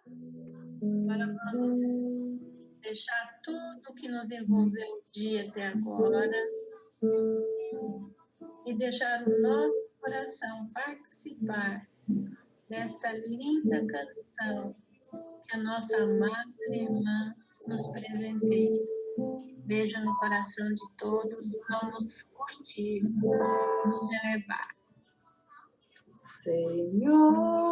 Agora vamos deixar tudo que nos envolveu o dia até agora e deixar o nosso coração participar desta linda canção que a nossa amada irmã nos presenteia. Beijo no coração de todos, vamos curtir, nos elevar. Senhor,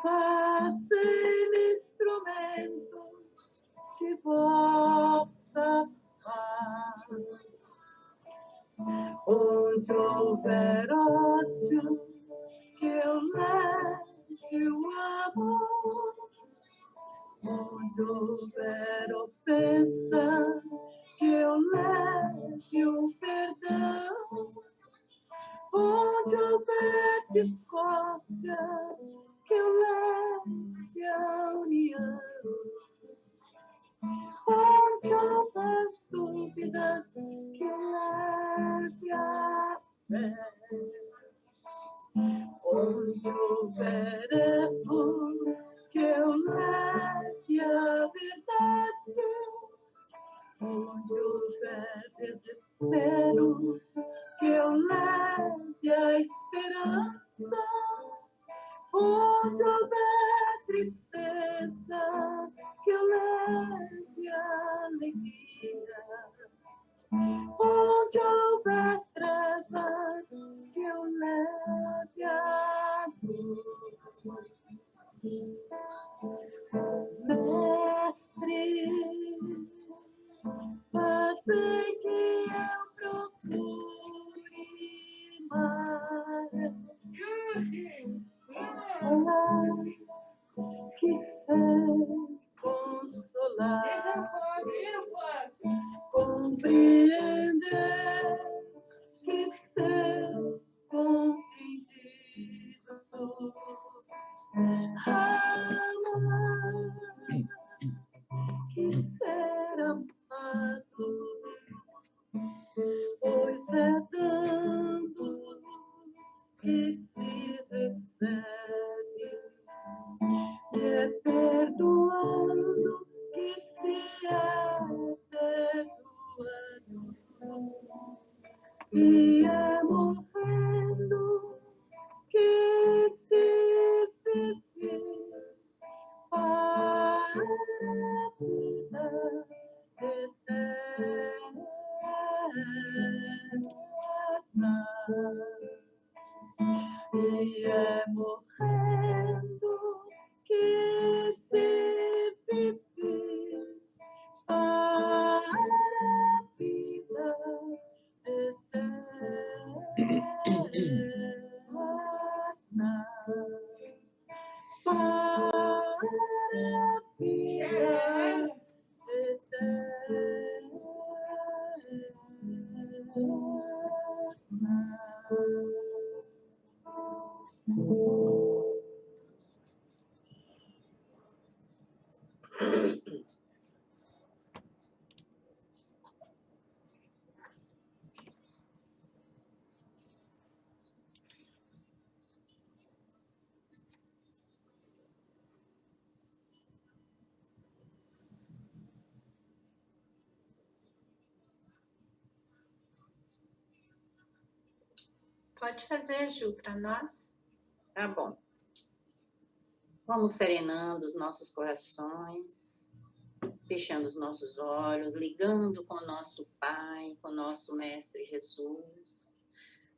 fazei-me instrumentos de vossa paz. Onde houver ódio, que eu leve o amor. Onde houver ofensa, que eu leve o perdão. Onde houver discórdia, que eu leve a união. Onde houver dúvidas, que eu leve a fé. Onde houver erro, que eu leve a verdade. Onde houver desespero, que eu leve a esperança. Onde houver tristeza, que eu leve a alegria. Onde houver trevas, que eu leve a luz. Mestre, fazei que eu procure mais consolar, que ser consolar, compreender, que ser compreendido, amar, que ser amado, pois é dando que se recebe, é perdoando que se é perdoado, e é morrendo que se vive para a vida eterna. E é morrendo que se vive para a vida eterna. Para a vida Pode fazer, Ju, para nós? Tá bom. Vamos serenando os nossos corações, fechando os nossos olhos, ligando com o nosso Pai, com o nosso Mestre Jesus,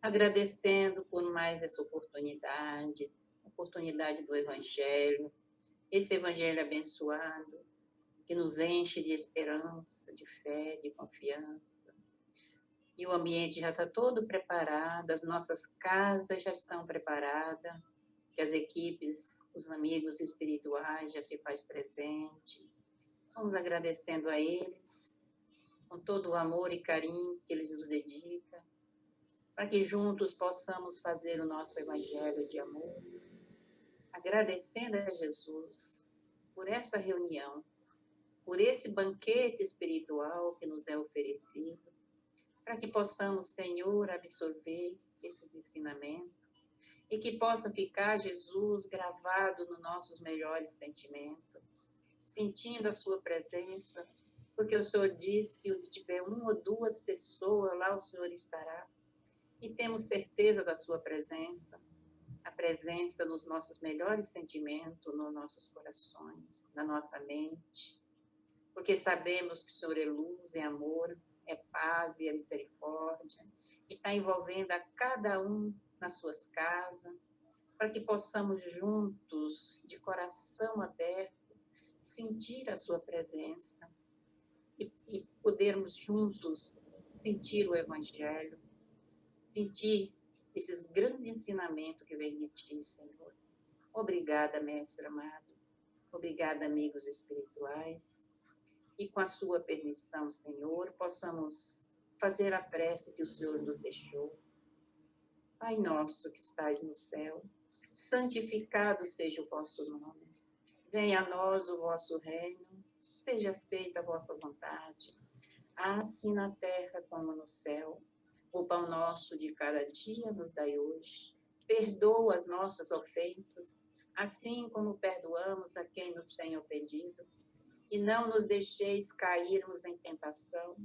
agradecendo por mais essa oportunidade do Evangelho, esse Evangelho abençoado, que nos enche de esperança, de fé, de confiança. E o ambiente já está todo preparado, as nossas casas já estão preparadas, que as equipes, os amigos espirituais já se faz presente. Vamos agradecendo a eles, com todo o amor e carinho que eles nos dedicam, para que juntos possamos fazer o nosso evangelho de amor, agradecendo a Jesus por essa reunião, por esse banquete espiritual que nos é oferecido, para que possamos, Senhor, absorver esses ensinamentos e que possa ficar, Jesus, gravado nos nossos melhores sentimentos, sentindo a sua presença, porque o Senhor diz que onde tiver uma ou duas pessoas, lá o Senhor estará, e temos certeza da sua presença, a presença nos nossos melhores sentimentos, nos nossos corações, na nossa mente, porque sabemos que o Senhor é luz, é amor, é paz e é misericórdia, e está envolvendo a cada um nas suas casas, para que possamos juntos, de coração aberto, sentir a sua presença e podermos juntos sentir o Evangelho, sentir esses grandes ensinamentos que vem de ti, Senhor. Obrigada, Mestre amado. Obrigada, amigos espirituais. E com a sua permissão, Senhor, possamos fazer a prece que o Senhor nos deixou. Pai nosso que estais no céu, santificado seja o vosso nome. Venha a nós o vosso reino, seja feita a vossa vontade, assim na terra como no céu. O pão nosso de cada dia nos dai hoje. Perdoa as nossas ofensas, assim como perdoamos a quem nos tem ofendido. E não nos deixeis cairmos em tentação,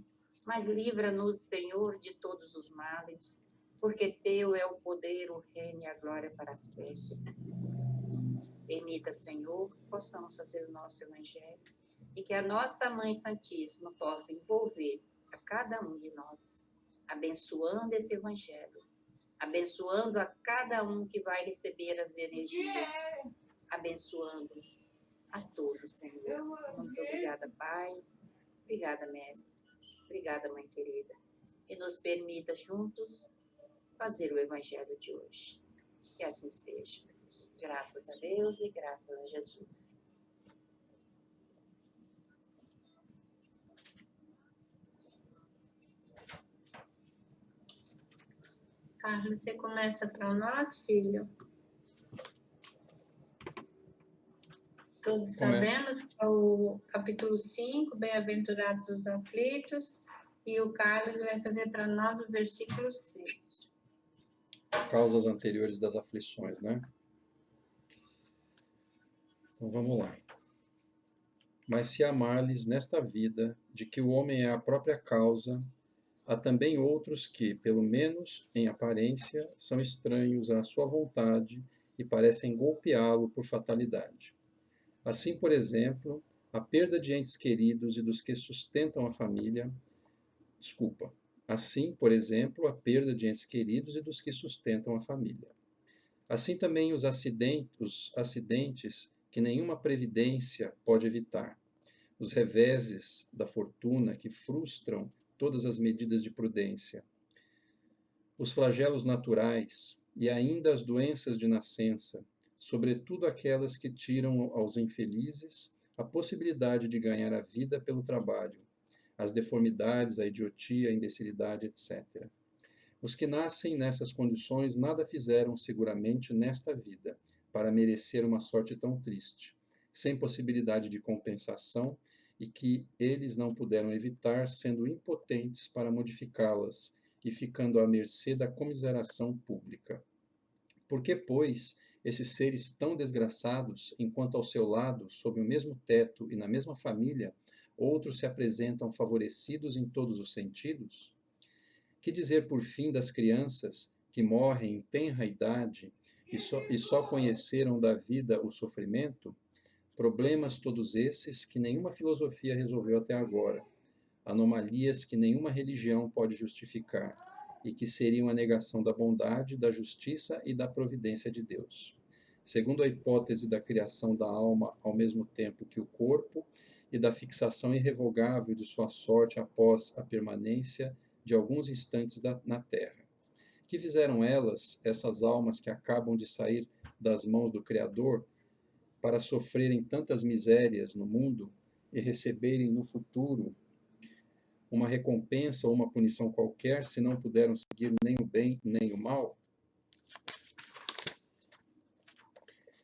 mas livra-nos, Senhor, de todos os males, porque teu é o poder, o reino e a glória para sempre. Permita, Senhor, que possamos fazer o nosso Evangelho e que a nossa Mãe Santíssima possa envolver a cada um de nós, abençoando esse Evangelho, abençoando a cada um que vai receber as energias, abençoando a todos, Senhor. Muito obrigada, Pai. Obrigada, Mestre. Obrigada, Mãe querida. E nos permita juntos fazer o Evangelho de hoje. Que assim seja. Graças a Deus e graças a Jesus. Carlos, você começa para nós, filho? Todos sabemos que é o capítulo 5, Bem-aventurados os aflitos, e o Carlos vai fazer para nós o versículo 6. Causas anteriores das aflições, né? Então vamos lá. Mas se amar-lhes nesta vida, de que o homem é a própria causa, há também outros que, pelo menos em aparência, são estranhos à sua vontade e parecem golpeá-lo por fatalidade. Assim, por exemplo, a perda de entes queridos e dos que sustentam a família. Assim, por exemplo, a perda de entes queridos e dos que sustentam a família. Assim também os acidentes que nenhuma previdência pode evitar, os reveses da fortuna que frustram todas as medidas de prudência, os flagelos naturais e ainda as doenças de nascença, sobretudo aquelas que tiram aos infelizes a possibilidade de ganhar a vida pelo trabalho, as deformidades, a idiotia, a imbecilidade, etc. Os que nascem nessas condições nada fizeram seguramente nesta vida para merecer uma sorte tão triste, sem possibilidade de compensação e que eles não puderam evitar, sendo impotentes para modificá-las e ficando à mercê da comiseração pública. Por que, pois, esses seres tão desgraçados, enquanto ao seu lado, sob o mesmo teto e na mesma família, outros se apresentam favorecidos em todos os sentidos? Que dizer, por fim, das crianças que morrem em tenra idade e só conheceram da vida o sofrimento? Problemas todos esses que nenhuma filosofia resolveu até agora, anomalias que nenhuma religião pode justificar e que seriam a negação da bondade, da justiça e da providência de Deus. Segundo a hipótese da criação da alma ao mesmo tempo que o corpo e da fixação irrevogável de sua sorte após a permanência de alguns instantes na terra. Que fizeram elas, essas almas que acabam de sair das mãos do Criador, para sofrerem tantas misérias no mundo e receberem no futuro uma recompensa ou uma punição qualquer, se não puderam seguir nem o bem nem o mal?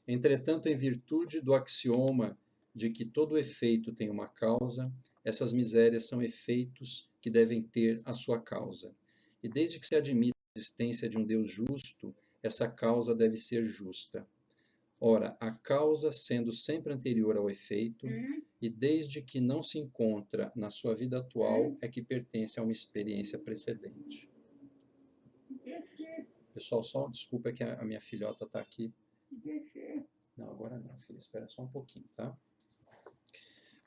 Entretanto, em virtude do axioma de que todo efeito tem uma causa, essas misérias são efeitos que devem ter a sua causa. E desde que se admite a existência de um Deus justo, essa causa deve ser justa. Ora, a causa sendo sempre anterior ao efeito, e desde que não se encontra na sua vida atual, é que pertence a uma experiência precedente. Pessoal, só desculpa, é que a minha filhota está aqui. Não, agora não, filha, espera só um pouquinho, tá?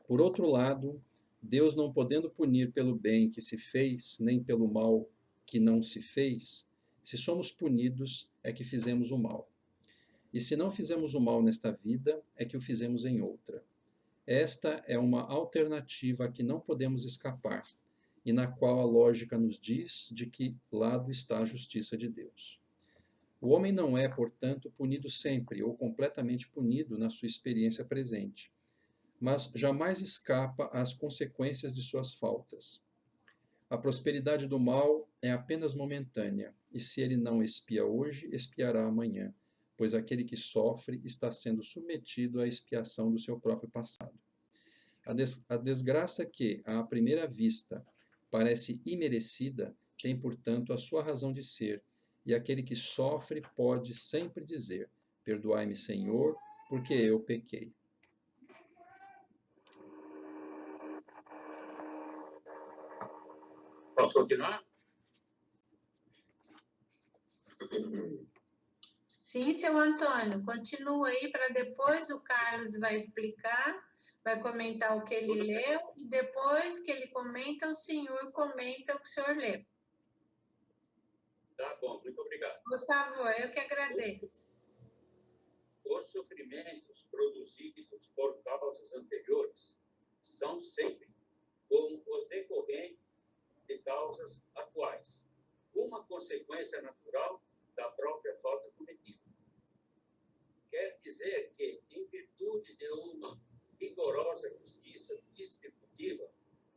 Por outro lado, Deus, não podendo punir pelo bem que se fez, nem pelo mal que não se fez, se somos punidos, é que fizemos o mal. E se não fizemos o mal nesta vida, é que o fizemos em outra. Esta é uma alternativa a que não podemos escapar, e na qual a lógica nos diz de que lado está a justiça de Deus. O homem não é, portanto, punido sempre ou completamente punido na sua experiência presente, mas jamais escapa às consequências de suas faltas. A prosperidade do mal é apenas momentânea, e se ele não expia hoje, expiará amanhã, pois aquele que sofre está sendo submetido à expiação do seu próprio passado. A desgraça que, à primeira vista, parece imerecida, tem, portanto, a sua razão de ser, e aquele que sofre pode sempre dizer: perdoai-me, Senhor, porque eu pequei. Posso continuar? Sim, seu Antônio, continua aí para depois o Carlos vai explicar, vai comentar o que ele leu e depois que ele comenta, o senhor comenta o que o senhor leu. Tá bom, muito obrigado. Por favor, eu que agradeço. Os sofrimentos produzidos por causas anteriores são sempre como os decorrentes de causas atuais, uma consequência natural da própria falta cometida. Quer dizer que, em virtude de uma rigorosa justiça distributiva,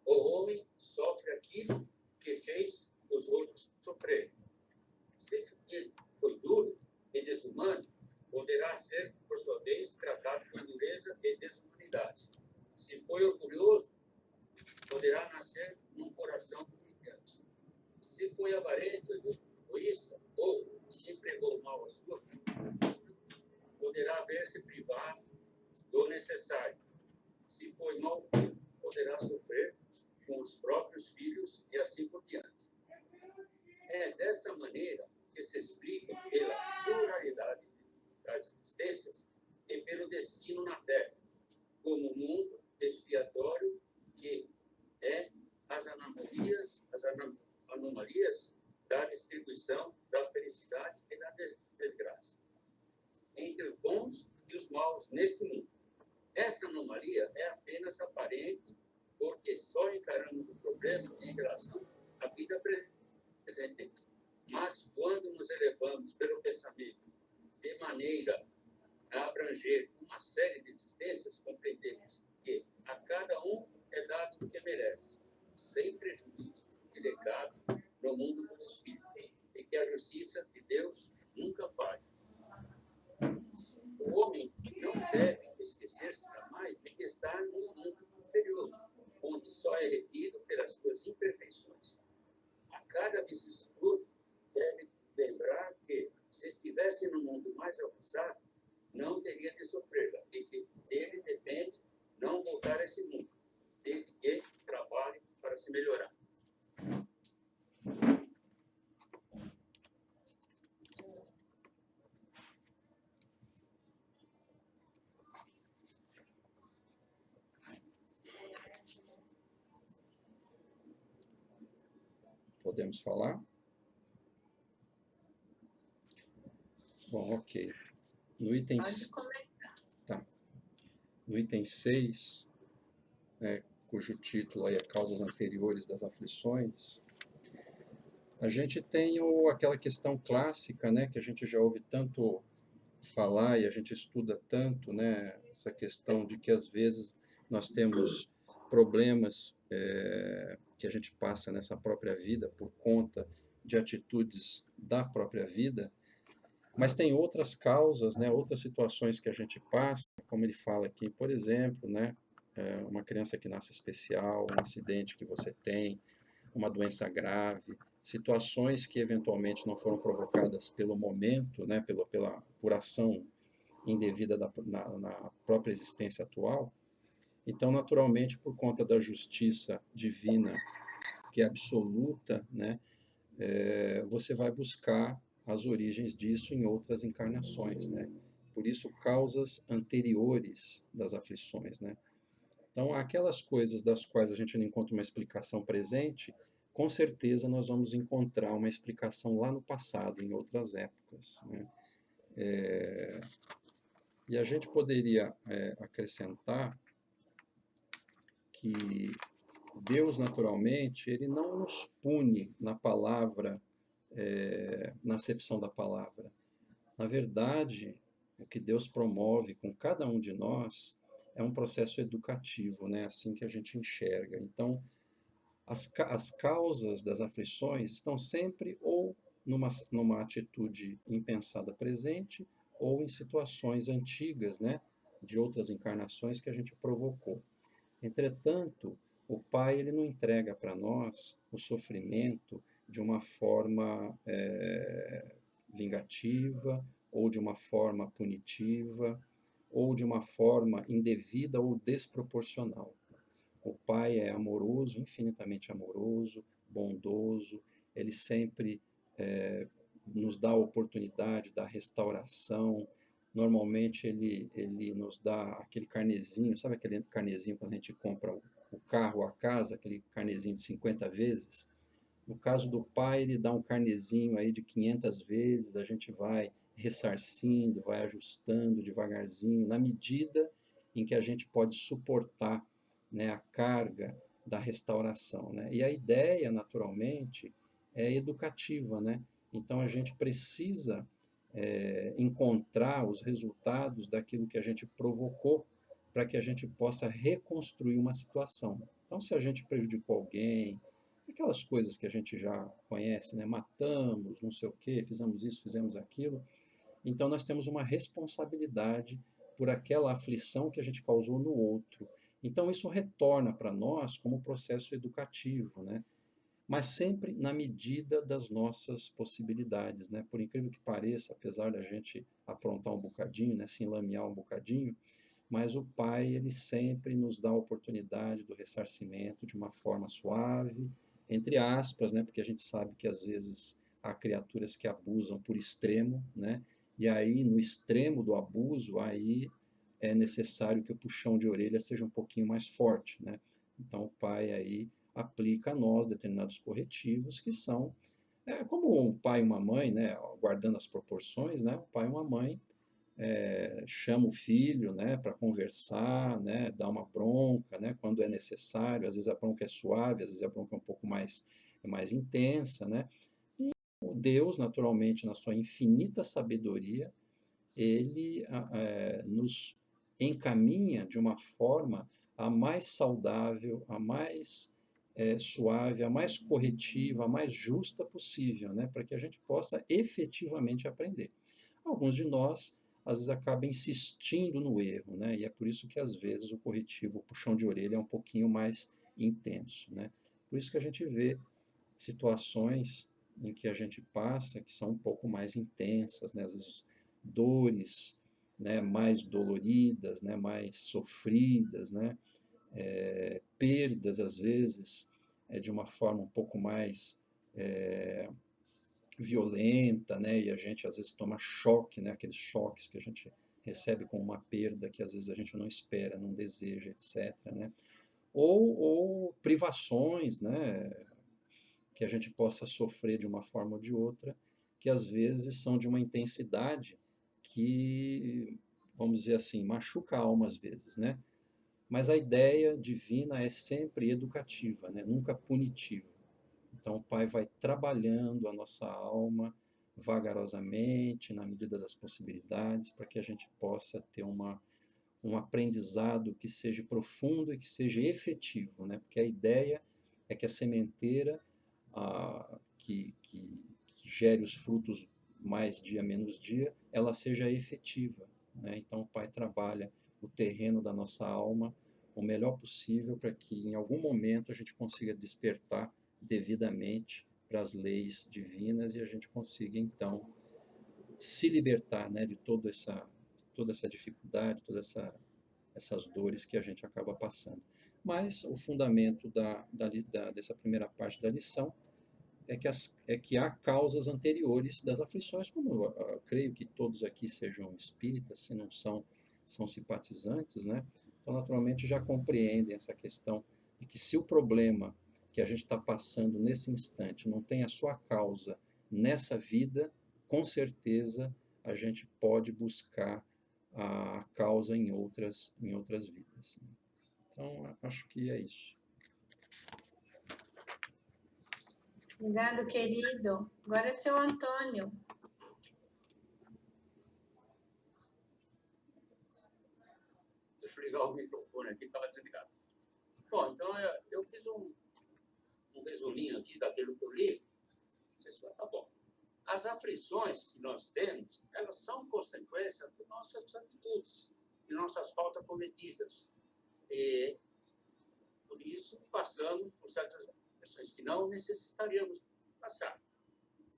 o homem sofre aquilo que fez os outros sofrerem. Se ele foi duro e desumano, poderá ser, por sua vez, tratado com dureza e desumanidade. Se foi orgulhoso, poderá nascer num coração humilhante. Se foi avarento e egoísta, ou se empregou mal a sua vida, poderá ver-se privado do necessário. Se foi mal filho, poderá sofrer com os próprios filhos e assim por diante. É dessa maneira que se explica pela pluralidade das existências e pelo destino na Terra, como mundo expiatório que é as anomalias da distribuição da felicidade e da desgraça entre os bons e os maus neste mundo. Essa anomalia é apenas aparente, porque só encaramos o problema em relação à vida presente. Mas quando nos elevamos pelo pensamento de maneira a abranger uma série de existências, compreendemos que a cada um é dado o que merece, sem prejuízo de legado no mundo dos espíritos, e que a justiça de Deus nunca falha. O homem não deve esquecer-se jamais de que está num mundo inferior, onde só é retido pelas suas imperfeições. A cada vicissitude deve lembrar que, se estivesse no mundo mais avançado, não teria de sofrê-la, e que dele depende não voltar a esse mundo, desde que trabalhe para se melhorar. Podemos falar? Bom, ok. No item, Pode comentar. tá. No item 6, cujo título aí é Causas Anteriores das Aflições, a gente tem aquela questão clássica, né, que a gente já ouve tanto falar e a gente estuda tanto, né, essa questão de que às vezes nós temos problemas que a gente passa nessa própria vida por conta de atitudes da própria vida, mas tem outras causas, né, outras situações que a gente passa, como ele fala aqui, por exemplo, né, uma criança que nasce especial, um acidente que você tem, uma doença grave, situações que eventualmente não foram provocadas pelo momento, né, por ação indevida na própria existência atual. Então, naturalmente, por conta da justiça divina, que é absoluta, né, você vai buscar as origens disso em outras encarnações, né? Por isso, causas anteriores das aflições, né? Então, aquelas coisas das quais a gente não encontra uma explicação presente, com certeza nós vamos encontrar uma explicação lá no passado, em outras épocas, né? E a gente poderia acrescentar que Deus, naturalmente, ele não nos pune na palavra, na acepção da palavra. Na verdade, o que Deus promove com cada um de nós é um processo educativo, né? Assim que a gente enxerga. Então, as causas das aflições estão sempre ou numa atitude impensada presente, ou em situações antigas, né? De outras encarnações que a gente provocou. Entretanto, o Pai ele não entrega para nós o sofrimento de uma forma vingativa, ou de uma forma punitiva, ou de uma forma indevida ou desproporcional. O Pai é amoroso, infinitamente amoroso, bondoso, ele sempre nos dá a oportunidade da restauração. Normalmente ele nos dá aquele carnezinho, sabe aquele carnezinho quando a gente compra o carro, a casa, aquele carnezinho de 50 vezes? No caso do Pai, ele dá um carnezinho aí de 500 vezes, a gente vai ressarcindo, vai ajustando devagarzinho, na medida em que a gente pode suportar, né, a carga da restauração, né? E a ideia, naturalmente, é educativa, né? Então a gente precisa encontrar os resultados daquilo que a gente provocou para que a gente possa reconstruir uma situação. Então, se a gente prejudicou alguém, aquelas coisas que a gente já conhece, né? Matamos, não sei o quê, fizemos isso, fizemos aquilo. Então nós temos uma responsabilidade por aquela aflição que a gente causou no outro. Então isso retorna para nós como processo educativo, né? Mas sempre na medida das nossas possibilidades, né? Por incrível que pareça, apesar da gente aprontar um bocadinho, né? Se enlamear um bocadinho, mas o Pai, ele sempre nos dá a oportunidade do ressarcimento de uma forma suave, entre aspas, né? Porque a gente sabe que às vezes há criaturas que abusam por extremo, né? E aí, no extremo do abuso, aí é necessário que o puxão de orelha seja um pouquinho mais forte, né? Então, o Pai aí aplica a nós determinados corretivos que são como um pai e uma mãe, né? Guardando as proporções, né? Um pai e uma mãe chama o filho, né, para conversar, né, dá uma bronca, né, quando é necessário. Às vezes a bronca é suave, às vezes a bronca é um pouco mais intensa, né. E o Deus, naturalmente, na sua infinita sabedoria, ele nos encaminha de uma forma a mais saudável, a mais suave, a mais corretiva, a mais justa possível, né, para que a gente possa efetivamente aprender. Alguns de nós, às vezes, acabam insistindo no erro, né? E é por isso que, às vezes, o corretivo, o puxão de orelha é um pouquinho mais intenso, né? Por isso que a gente vê situações em que a gente passa que são um pouco mais intensas, né? Às vezes, dores, né? Mais doloridas, né? Mais sofridas, né? Perdas, às vezes, de uma forma um pouco mais violenta, né? E a gente às vezes toma choque, né? Aqueles choques que a gente recebe com uma perda que às vezes a gente não espera, não deseja, etc, né? Ou privações, né? Que a gente possa sofrer de uma forma ou de outra, que às vezes são de uma intensidade que, vamos dizer assim, machuca a alma às vezes, né? Mas a ideia divina é sempre educativa, né? Nunca punitiva. Então, o Pai vai trabalhando a nossa alma vagarosamente, na medida das possibilidades, para que a gente possa ter um aprendizado que seja profundo e que seja efetivo, né? Porque a ideia é que a sementeira que gere os frutos mais dia menos dia, ela seja efetiva, né? Então, o Pai trabalha o terreno da nossa alma o melhor possível para que em algum momento a gente consiga despertar devidamente para as leis divinas e a gente consiga, então, se libertar, né, de toda essa dificuldade, essas dores que a gente acaba passando. Mas o fundamento dessa primeira parte da lição é que há causas anteriores das aflições, como eu creio que todos aqui sejam espíritas, se não são simpatizantes, né? Então, naturalmente, já compreendem essa questão de que se o problema que a gente está passando nesse instante não tem a sua causa nessa vida, com certeza a gente pode buscar a causa em outras vidas. Então, acho que é isso. Obrigado, querido. Agora é seu Antônio. Deixa eu ligar o microfone aqui, estava desligado. Bom, então eu fiz um resuminho aqui daquilo que eu li. Não sei se vai estar bom. As aflições que nós temos, elas são consequência de nossas atitudes, de nossas faltas cometidas. E, por isso, passamos por certas aflições que não necessitaríamos passar.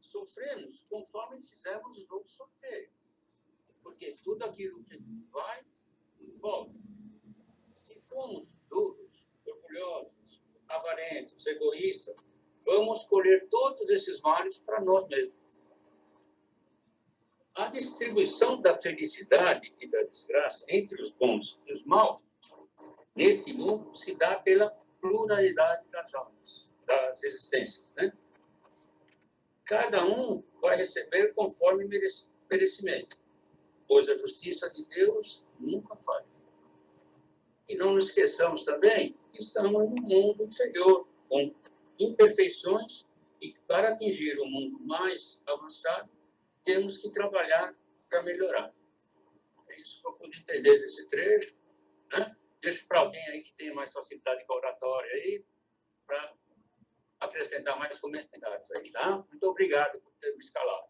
Sofremos conforme fizemos os outros sofrerem. Porque tudo aquilo que vai, volta. Se formos duros, orgulhosos, avarentos, egoístas, vamos colher todos esses males para nós mesmos. A distribuição da felicidade e da desgraça entre os bons e os maus, nesse mundo, se dá pela pluralidade das almas, das existências, né? Cada um vai receber conforme merecimento, pois a justiça de Deus nunca falha. E não nos esqueçamos também que estamos num mundo inferior, com imperfeições, e para atingir um mundo mais avançado, temos que trabalhar para melhorar. É isso que eu pude entender desse trecho, né? Deixo para alguém aí que tenha mais facilidade com a oratória aí, para acrescentar mais comentários aí, tá? Muito obrigado por ter me escalado.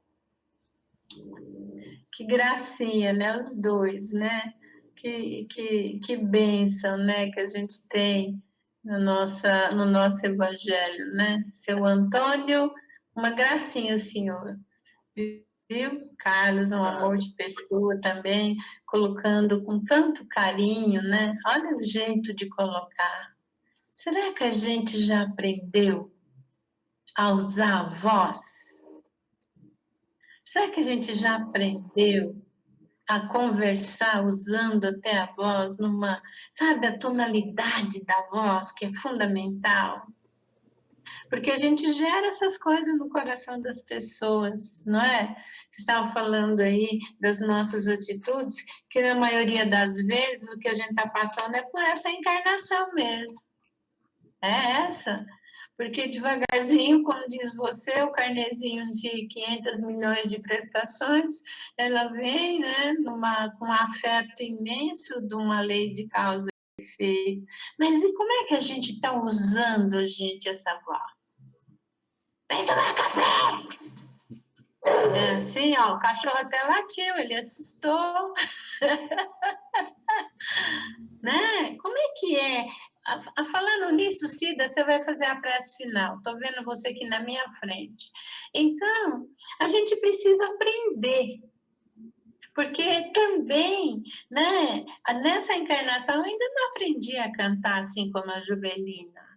Que gracinha, né? Os dois, né? Que bênção, né? Que a gente tem no nosso evangelho, né? Seu Antônio, uma gracinha o senhor. Viu? Carlos, um amor de pessoa também, colocando com tanto carinho, né? Olha o jeito de colocar. Será que a gente já aprendeu a usar a voz? Será que a gente já aprendeu a conversar usando até a voz sabe, a tonalidade da voz, que é fundamental? Porque a gente gera essas coisas no coração das pessoas, não é? Vocês estavam falando aí das nossas atitudes, que na maioria das vezes o que a gente está passando é por essa encarnação mesmo. É essa. Porque devagarzinho, como diz você, o carnezinho de 500 milhões de prestações, ela vem, né, com um afeto imenso de uma lei de causa e efeito. Mas e como é que a gente está usando, gente, essa voz? Vem tomar café! É assim, ó, o cachorro até latiu, ele assustou. Né? Como é que é? Falando nisso, Cida, você vai fazer a prece final. Estou vendo você aqui na minha frente. Então, a gente precisa aprender. Porque também, né, nessa encarnação, eu ainda não aprendi a cantar assim como a Juvelina.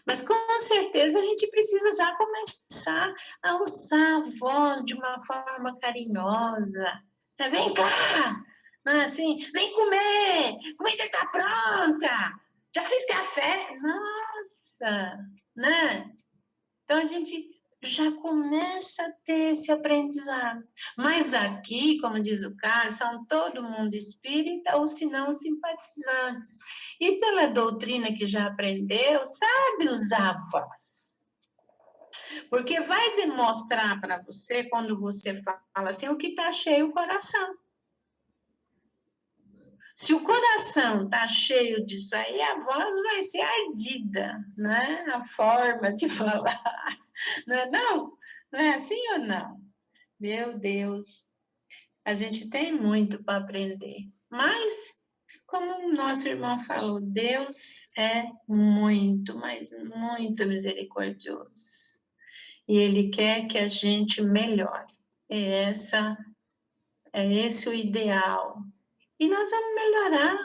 Mas, com certeza, a gente precisa já começar a usar a voz de uma forma carinhosa. Vem cá! Assim, vem comer! Comida está pronta! Já fiz café? Nossa! Né? Então, a gente já começa a ter esse aprendizado. Mas aqui, como diz o Carlos, são todo mundo espírita ou se não simpatizantes. E pela doutrina que já aprendeu, sabe usar a voz. Porque vai demonstrar para você, quando você fala assim, o que está cheio o coração. Se o coração está cheio disso aí, a voz vai ser ardida, né? A forma de falar. Não é não? Não é assim ou não? Meu Deus, a gente tem muito para aprender. Mas, como o nosso irmão falou, Deus é muito, mas muito misericordioso. e Ele quer que a gente melhore. É esse o ideal. E nós vamos melhorar.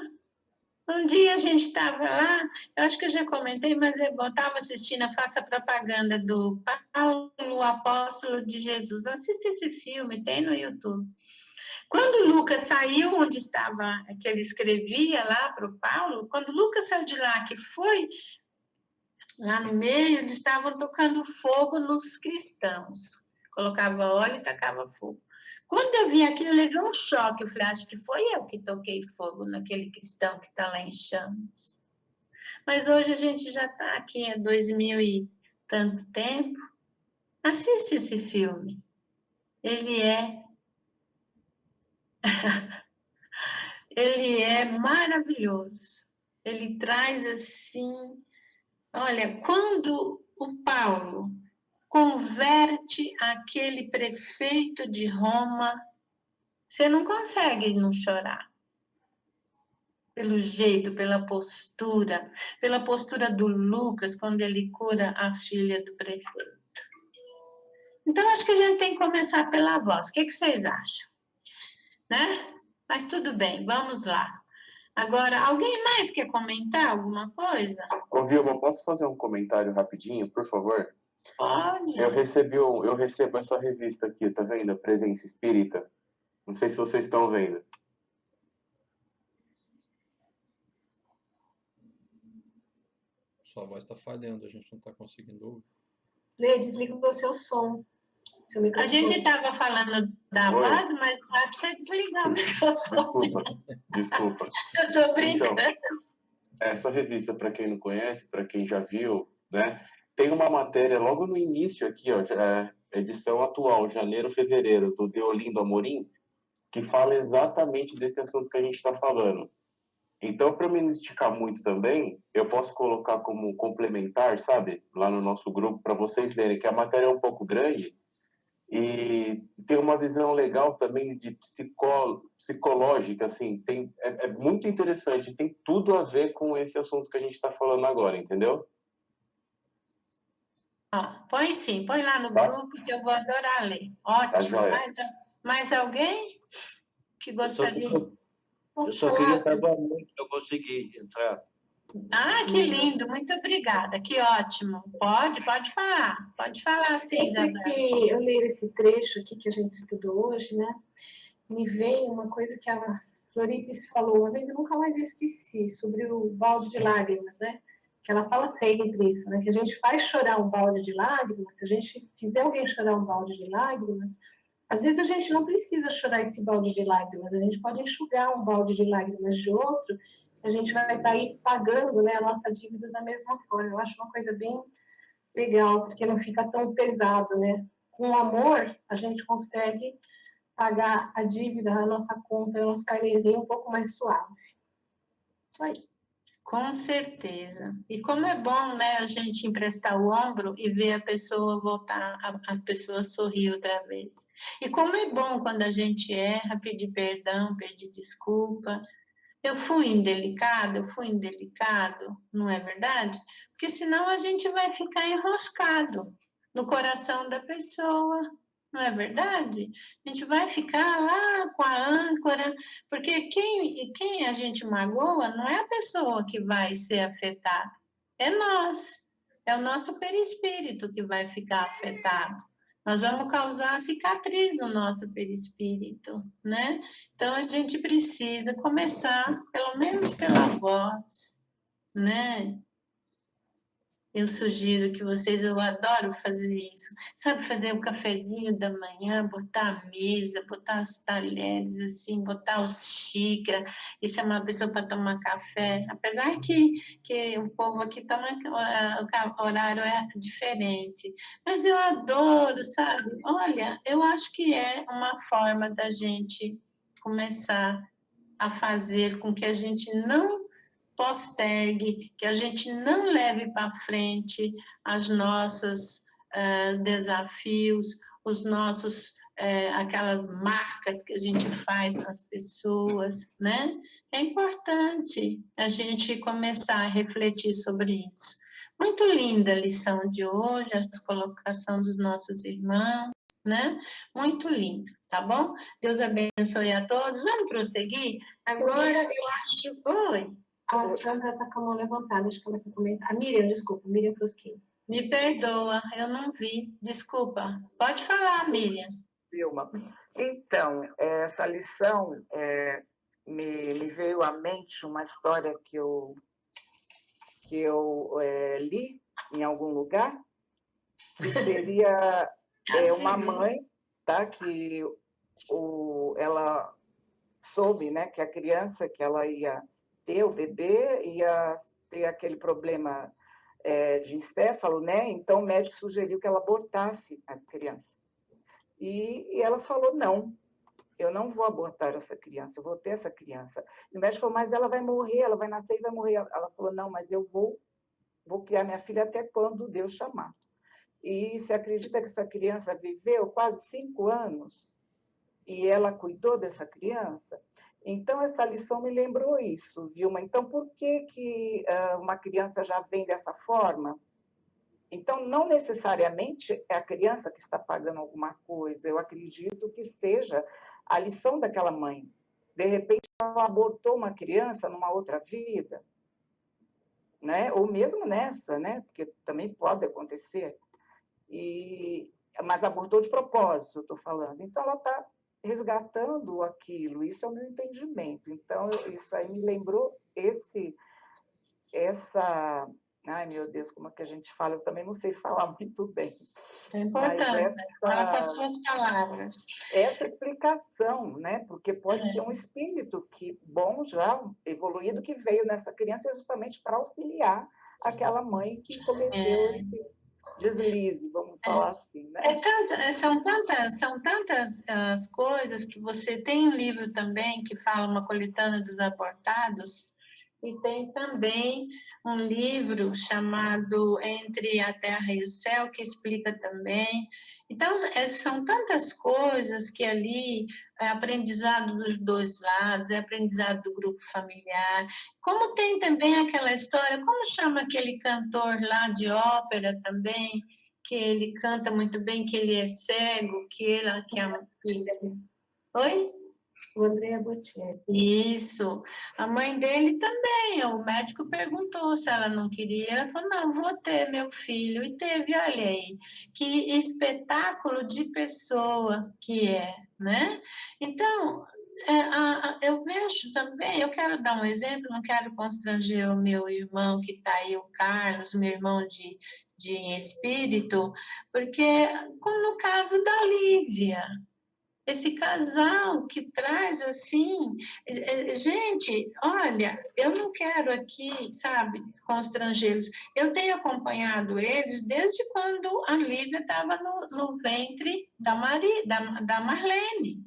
Um dia a gente estava lá, eu acho que eu já comentei, mas eu estava assistindo a Faça Propaganda do Paulo, o Apóstolo de Jesus. Assista esse filme, tem no YouTube. Quando Lucas saiu onde estava, que ele escrevia lá para o Paulo, quando Lucas saiu de lá, que foi lá no meio, eles estavam tocando fogo nos cristãos. Colocava óleo e tacava fogo. Quando eu vi aquilo, eu levei um choque. Eu falei, acho que foi eu que toquei fogo naquele cristão que está lá em chamas. Mas hoje a gente já está aqui há 2000 e tanto tempo. Assiste esse filme. Ele é maravilhoso. Ele traz assim... Olha, quando o Paulo converte aquele prefeito de Roma, você não consegue não chorar. Pelo jeito, pela postura do Lucas, quando ele cura a filha do prefeito. Então, acho que a gente tem que começar pela voz. O que vocês acham? Né? Mas tudo bem, vamos lá. Agora, alguém mais quer comentar alguma coisa? Ô, Vilma, posso fazer um comentário rapidinho, por favor? Pode. Eu recebo essa revista aqui, tá vendo? A Presença Espírita. Não sei se vocês estão vendo. Sua voz está falhando, a gente não está conseguindo ouvir. Lê, desliga o seu som. Seu A microfone. gente estava falando da Oi. voz, mas dá para você desligar o microfone. Desculpa. Eu estou brincando. Essa revista, para quem não conhece, para quem já viu, né, tem uma matéria logo no início aqui, ó, edição atual, janeiro, fevereiro, do Deolindo Amorim, que fala exatamente desse assunto que a gente está falando. Então, para me não esticar muito também, eu posso colocar como complementar, sabe, lá no nosso grupo, para vocês verem que a matéria é um pouco grande e tem uma visão legal também de psicológica, assim, é muito interessante, tem tudo a ver com esse assunto que a gente está falando agora, entendeu? Põe sim, põe lá no Tá. grupo que eu vou adorar ler. Ótimo. joia. Mais alguém que gostaria? Eu só queria dar boa noite para conseguir entrar. Ah, que lindo, muito obrigada, que ótimo. Pode falar. Pode falar sim, Sempre Isabel. que eu leio esse trecho aqui que a gente estudou hoje, né, me vem uma coisa que a Floripes falou uma vez, eu nunca mais esqueci, sobre o balde de lágrimas, né? Que ela fala sempre isso, né? Que a gente faz chorar um balde de lágrimas, se a gente fizer alguém chorar um balde de lágrimas, às vezes a gente não precisa chorar esse balde de lágrimas, a gente pode enxugar um balde de lágrimas de outro, a gente vai estar aí pagando, né, a nossa dívida da mesma forma. Eu acho uma coisa bem legal, porque não fica tão pesado, né? Com amor, a gente consegue pagar a dívida, a nossa conta, o nosso carnezinho um pouco mais suave. Isso aí. Com certeza. E como é bom, né, a gente emprestar o ombro e ver a pessoa voltar, a pessoa sorrir outra vez. E como é bom quando a gente erra, pedir perdão, pedir desculpa. Eu fui indelicado, não é verdade? Porque senão a gente vai ficar enroscado no coração da pessoa. Não é verdade? A gente vai ficar lá com a âncora, porque quem a gente magoa não é a pessoa que vai ser afetada, é nós, é o nosso perispírito que vai ficar afetado. Nós vamos causar cicatriz no nosso perispírito, né? Então, a gente precisa começar, pelo menos pela voz, né? Eu sugiro que vocês, eu adoro fazer isso, sabe, fazer o cafezinho da manhã, botar a mesa, botar os talheres, assim, botar os xícaras e chamar a pessoa para tomar café, apesar que o povo aqui toma, o horário é diferente, mas eu adoro, sabe, olha, eu acho que é uma forma da gente começar a fazer com que a gente não postergue, que a gente não leve para frente as nossas desafios, os nossos aquelas marcas que a gente faz nas pessoas, né? É importante a gente começar a refletir sobre isso. Muito linda a lição de hoje, a colocação dos nossos irmãos, né? Muito lindo, tá bom? Deus abençoe a todos. Vamos prosseguir? Agora eu acho... Oi. A Sandra está com a mão levantada, acho que ela quer comentar. A Miriam, desculpa, Miriam Frusquinho. Me perdoa, eu não vi. Desculpa. Pode falar, Miriam. Vilma. Então, essa lição me veio à mente uma história que eu li em algum lugar, que seria uma mãe, tá, que ela soube, né, que a criança que ela ia ter, o bebê, ia ter aquele problema de encéfalo, né? Então o médico sugeriu que ela abortasse a criança. E ela falou, não, eu não vou abortar essa criança, eu vou ter essa criança. E o médico falou, mas ela vai morrer, ela vai nascer e vai morrer. Ela falou, não, mas eu vou criar minha filha até quando Deus chamar. E se acredita que essa criança viveu quase 5 anos e ela cuidou dessa criança? Então, essa lição me lembrou isso, Vilma. Então, por que uma criança já vem dessa forma? Então, não necessariamente é a criança que está pagando alguma coisa. Eu acredito que seja a lição daquela mãe. De repente, ela abortou uma criança numa outra vida, né? Ou mesmo nessa, né? Porque também pode acontecer. Mas abortou de propósito, eu estou falando. Então, ela está resgatando aquilo, isso é o meu entendimento. Então, isso aí me lembrou essa... Ai, meu Deus, como é que a gente fala? Eu também não sei falar muito bem. É importante, fala com as suas palavras. Essa explicação, né? Porque pode ser um espírito bom, já evoluído, que veio nessa criança justamente para auxiliar aquela mãe que cometeu esse deslize, vamos falar assim, né? São tantas as coisas que você tem um livro também que fala uma coletânea dos abortados, e tem também um livro chamado Entre a Terra e o Céu, que explica também. Então, são tantas coisas que ali é aprendizado dos dois lados, é aprendizado do grupo familiar. Como tem também aquela história, como chama aquele cantor lá de ópera também, que ele canta muito bem, que ele é cego, Oi? O Andrea Bocelli. Isso. A mãe dele também. O médico perguntou se ela não queria. Ela falou, não, vou ter meu filho. E teve, olha aí, que espetáculo de pessoa que é, né? Então, eu vejo também, eu quero dar um exemplo, não quero constranger o meu irmão que está aí, o Carlos, meu irmão de espírito, porque, como no caso da Lívia, esse casal que traz assim, gente, olha, eu não quero aqui, sabe, constrangê-los. Eu tenho acompanhado eles desde quando a Lívia estava no ventre da Marlene.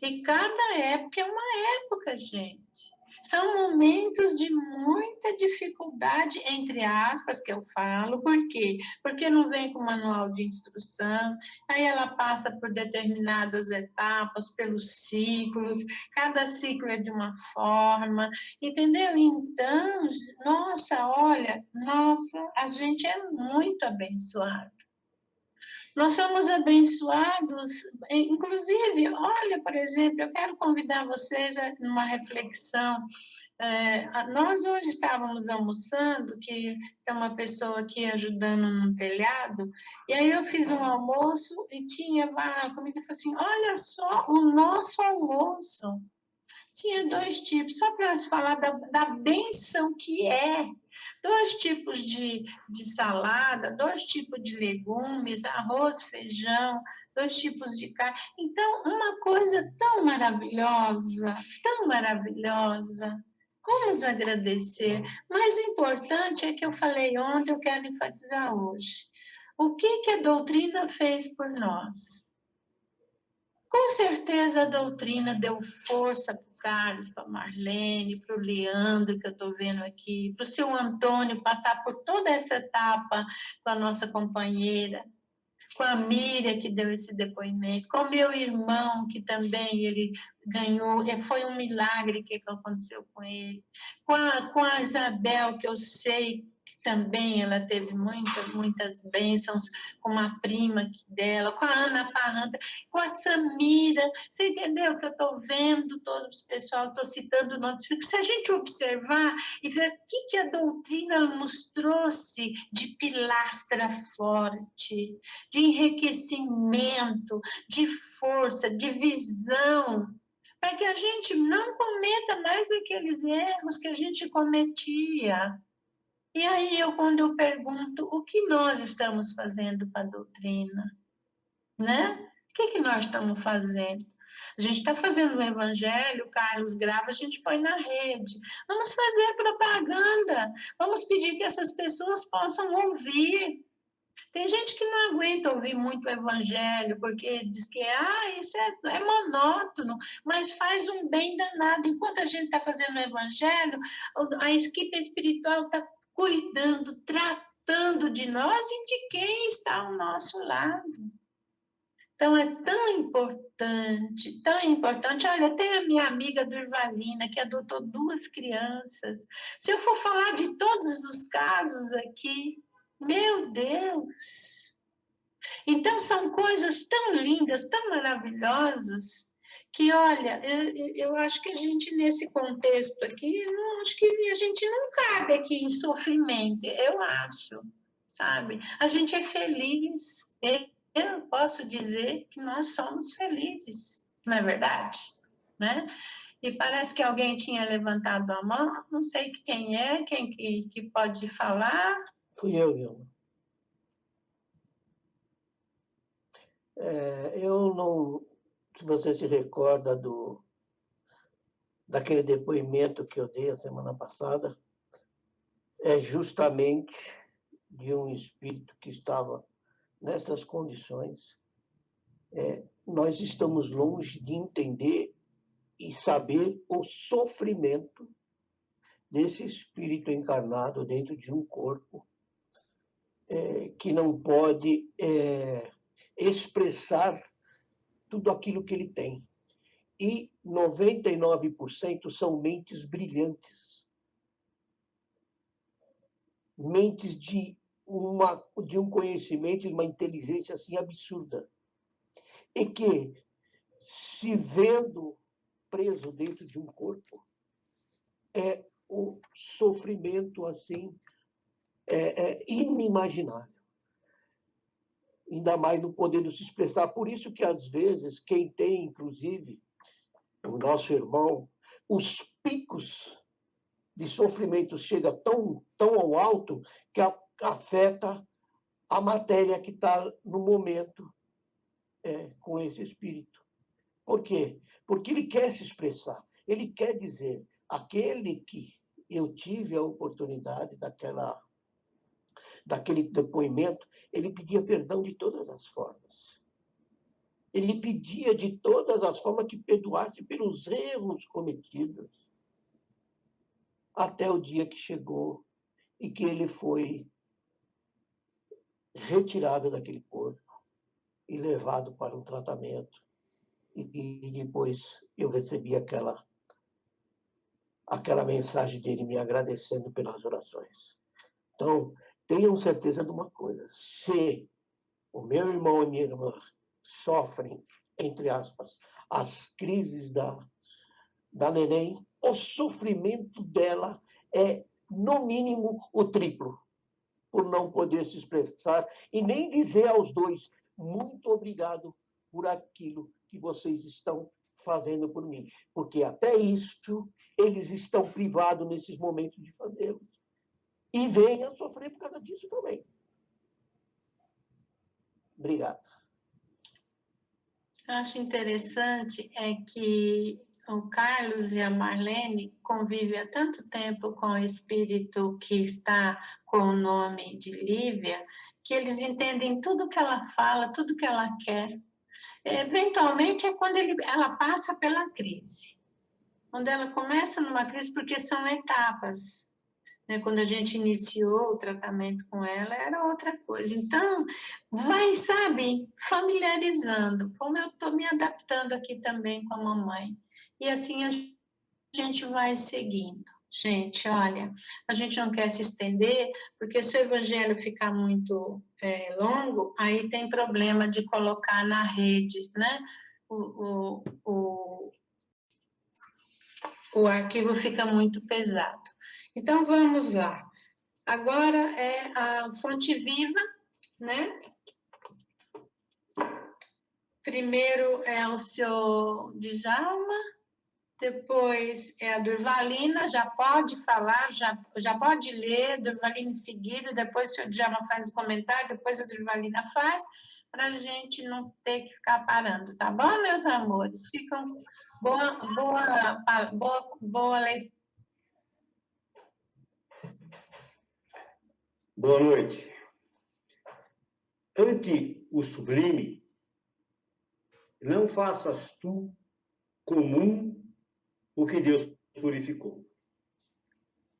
E cada época é uma época, gente. São momentos de muita dificuldade, entre aspas, que eu falo. Por quê? Porque não vem com manual de instrução, aí ela passa por determinadas etapas, pelos ciclos, cada ciclo é de uma forma, entendeu? Então, nossa, a gente é muito abençoado. Nós somos abençoados, inclusive, olha, por exemplo, eu quero convidar vocês a uma reflexão. Nós hoje estávamos almoçando, que tem uma pessoa aqui ajudando no telhado, e aí eu fiz um almoço e tinha a comida, e falei assim, olha só o nosso almoço. Tinha 2 tipos, só para falar da bênção que é. 2 tipos de salada, 2 tipos de legumes, arroz, feijão, 2 tipos de carne. Então, uma coisa tão maravilhosa, tão maravilhosa. Vamos agradecer. Mais importante é que eu falei ontem, eu quero enfatizar hoje. O que a doutrina fez por nós? Com certeza a doutrina deu força para o Carlos, para a Marlene, para o Leandro, que eu estou vendo aqui, para o seu Antônio passar por toda essa etapa com a nossa companheira, com a Miriam, que deu esse depoimento, com o meu irmão, que também ele ganhou, foi um milagre que aconteceu com ele, com a Isabel, que eu sei também ela teve muitas bênçãos com uma prima dela, com a Ana Parranta, com a Samira. Você entendeu que eu estou vendo todo esse pessoal, estou citando nomes, porque se a gente observar e ver o que a doutrina nos trouxe de pilastra forte, de enriquecimento, de força, de visão, para que a gente não cometa mais aqueles erros que a gente cometia. E aí, quando eu pergunto o que nós estamos fazendo para a doutrina, né? O que nós estamos fazendo? A gente está fazendo o evangelho, o Carlos grava, a gente põe na rede. Vamos fazer propaganda, vamos pedir que essas pessoas possam ouvir. Tem gente que não aguenta ouvir muito o evangelho, porque diz que isso é monótono, mas faz um bem danado. Enquanto a gente está fazendo o evangelho, a equipe espiritual está cuidando, tratando de nós e de quem está ao nosso lado. Então, é tão importante, tão importante. Olha, tem a minha amiga Durvalina, que adotou 2 crianças. Se eu for falar de todos os casos aqui, meu Deus! Então, são coisas tão lindas, tão maravilhosas, que, olha, eu acho que a gente, nesse contexto aqui, acho que a gente não cabe aqui em sofrimento, eu acho, sabe? A gente é feliz, eu posso dizer que nós somos felizes, não é verdade? Né? E parece que alguém tinha levantado a mão, não sei quem é, quem que pode falar. Fui eu, Vilma. Eu não... Se você se recorda daquele depoimento que eu dei a semana passada, é justamente de um espírito que estava nessas condições. Nós estamos longe de entender e saber o sofrimento desse espírito encarnado dentro de um corpo que não pode expressar tudo aquilo que ele tem. E 99% são mentes brilhantes. Mentes de um conhecimento e uma inteligência assim absurda. E que, se vendo preso dentro de um corpo, é o sofrimento assim inimaginável. Ainda mais não podendo se expressar. Por isso que, às vezes, quem tem, inclusive, o nosso irmão, os picos de sofrimento chegam tão ao alto que afeta a matéria que está no momento com esse espírito. Por quê? Porque ele quer se expressar. Ele quer dizer, aquele que eu tive a oportunidade daquele depoimento, ele pedia perdão de todas as formas. Ele pedia de todas as formas que perdoasse pelos erros cometidos. Até o dia que chegou e que ele foi retirado daquele corpo e levado para um tratamento. E depois eu recebi aquela mensagem dele me agradecendo pelas orações. Então, tenham certeza de uma coisa. Se o meu irmão e minha irmã sofrem, entre aspas, as crises da neném, o sofrimento dela é, no mínimo, o triplo, por não poder se expressar e nem dizer aos dois, muito obrigado por aquilo que vocês estão fazendo por mim. Porque até isso eles estão privados nesses momentos de fazê-lo. E vêm a sofrer por causa disso também. Obrigado. Acho interessante que o Carlos e a Marlene convivem há tanto tempo com o espírito que está com o nome de Lívia, que eles entendem tudo que ela fala, tudo que ela quer. Eventualmente é quando ela passa pela crise. Quando ela começa numa crise, porque são etapas. Quando a gente iniciou o tratamento com ela, era outra coisa. Então, vai, sabe, familiarizando, como eu estou me adaptando aqui também com a mamãe. E assim a gente vai seguindo. Gente, olha, a gente não quer se estender, porque se o evangelho ficar muito longo, aí tem problema de colocar na rede, né? O arquivo fica muito pesado. Então, vamos lá. Agora é a fonte viva, né? Primeiro é o senhor Djalma, depois é a Durvalina, já pode falar, já pode ler, Durvalina em seguida, depois o senhor Djalma faz o comentário, depois a Durvalina faz, para a gente não ter que ficar parando, tá bom, meus amores? Ficam boa leitura. Boa noite. Ante o sublime, não faças tu comum o que Deus purificou.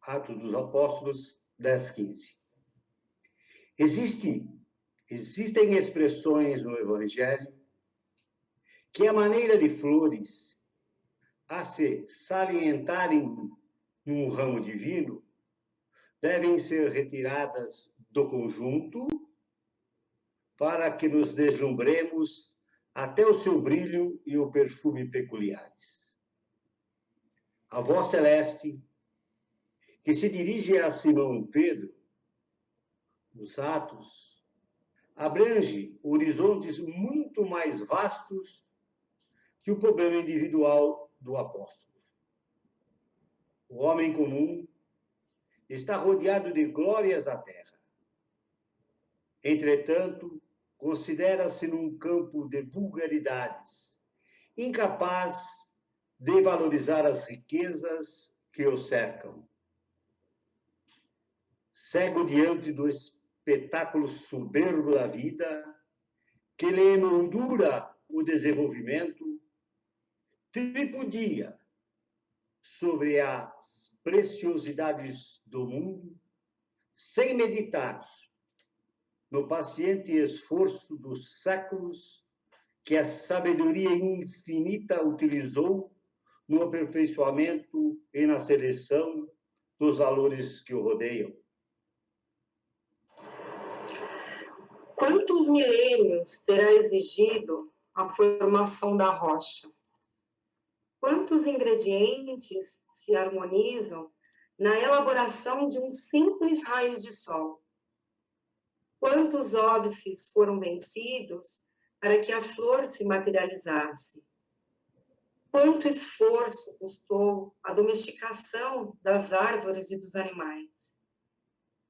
Atos dos Apóstolos 10:15. Existem expressões no Evangelho que, à maneira de flores, a se salientarem num ramo divino, devem ser retiradas do conjunto para que nos deslumbremos até o seu brilho e o perfume peculiares. A voz celeste, que se dirige a Simão Pedro, nos Atos, abrange horizontes muito mais vastos que o problema individual do apóstolo. O homem comum está rodeado de glórias à terra. Entretanto, considera-se num campo de vulgaridades, incapaz de valorizar as riquezas que o cercam. Cego diante do espetáculo soberbo da vida, que lhe emoldura o desenvolvimento, tripudia sobre as preciosidades do mundo, sem meditar no paciente esforço dos séculos que a sabedoria infinita utilizou no aperfeiçoamento e na seleção dos valores que o rodeiam. Quantos milênios terá exigido a formação da rocha? Quantos ingredientes se harmonizam na elaboração de um simples raio de sol? Quantos óbices foram vencidos para que a flor se materializasse? Quanto esforço custou a domesticação das árvores e dos animais?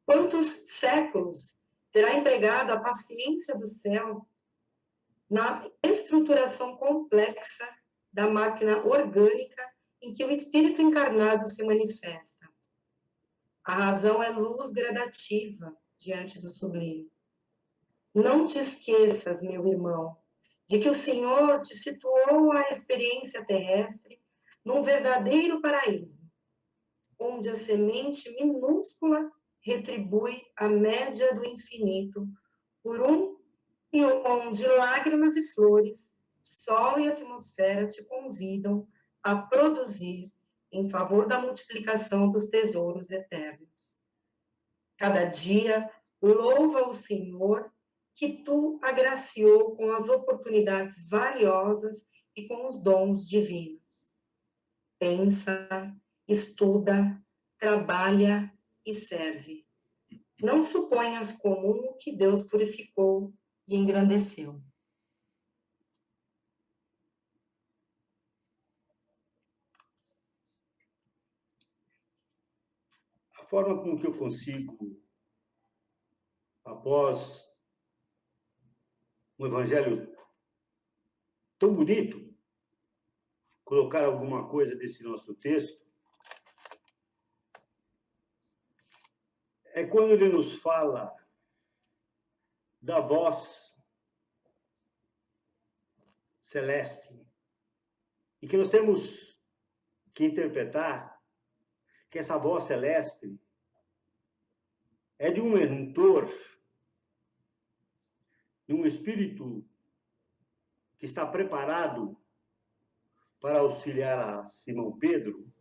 Quantos séculos terá empregado a paciência do céu na estruturação complexa da máquina orgânica em que o espírito encarnado se manifesta? A razão é luz gradativa diante do sublime. Não te esqueças, meu irmão, de que o Senhor te situou à experiência terrestre num verdadeiro paraíso, onde a semente minúscula retribui a média do infinito por e onde lágrimas e flores, sol e atmosfera te convidam a produzir em favor da multiplicação dos tesouros eternos. Cada dia, louva o Senhor que tu agraciou com as oportunidades valiosas e com os dons divinos. Pensa, estuda, trabalha e serve. Não suponhas comum o que Deus purificou e engrandeceu. A forma com que eu consigo, após um evangelho tão bonito, colocar alguma coisa desse nosso texto, é quando ele nos fala da voz celeste, e que nós temos que interpretar que essa voz celeste é de um mentor, de um espírito que está preparado para auxiliar a Simão Pedro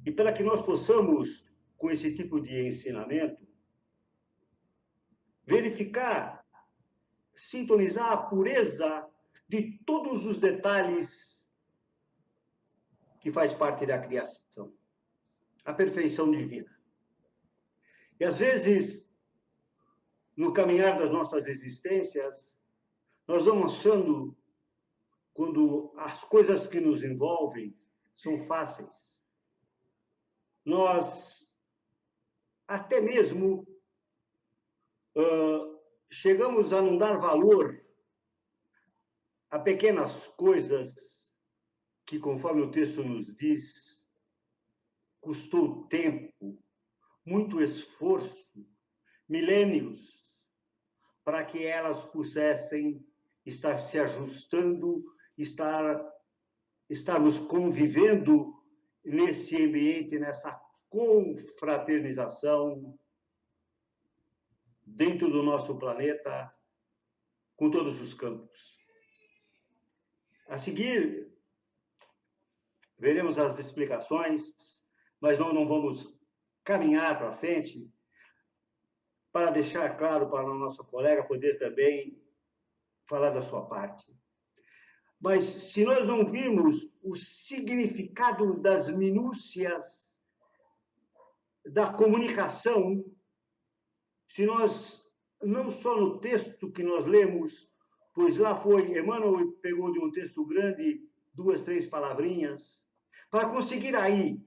E para que nós possamos, com esse tipo de ensinamento, verificar, sintonizar a pureza de todos os detalhes que faz parte da criação, a perfeição divina. E às vezes, no caminhar das nossas existências, nós vamos achando, quando as coisas que nos envolvem são fáceis, nós até mesmo chegamos a não dar valor a pequenas coisas que, conforme o texto nos diz, custou tempo, muito esforço, milênios, para que elas pudessem estar se ajustando, estarmos convivendo nesse ambiente, nessa confraternização dentro do nosso planeta, com todos os campos. A seguir, veremos as explicações, mas nós não vamos caminhar para frente para deixar claro para o nosso colega poder também falar da sua parte. Mas se nós não virmos o significado das minúcias da comunicação, se nós, não só no texto que nós lemos, pois lá foi, Emmanuel pegou de um texto grande 2, 3 palavrinhas, para conseguir aí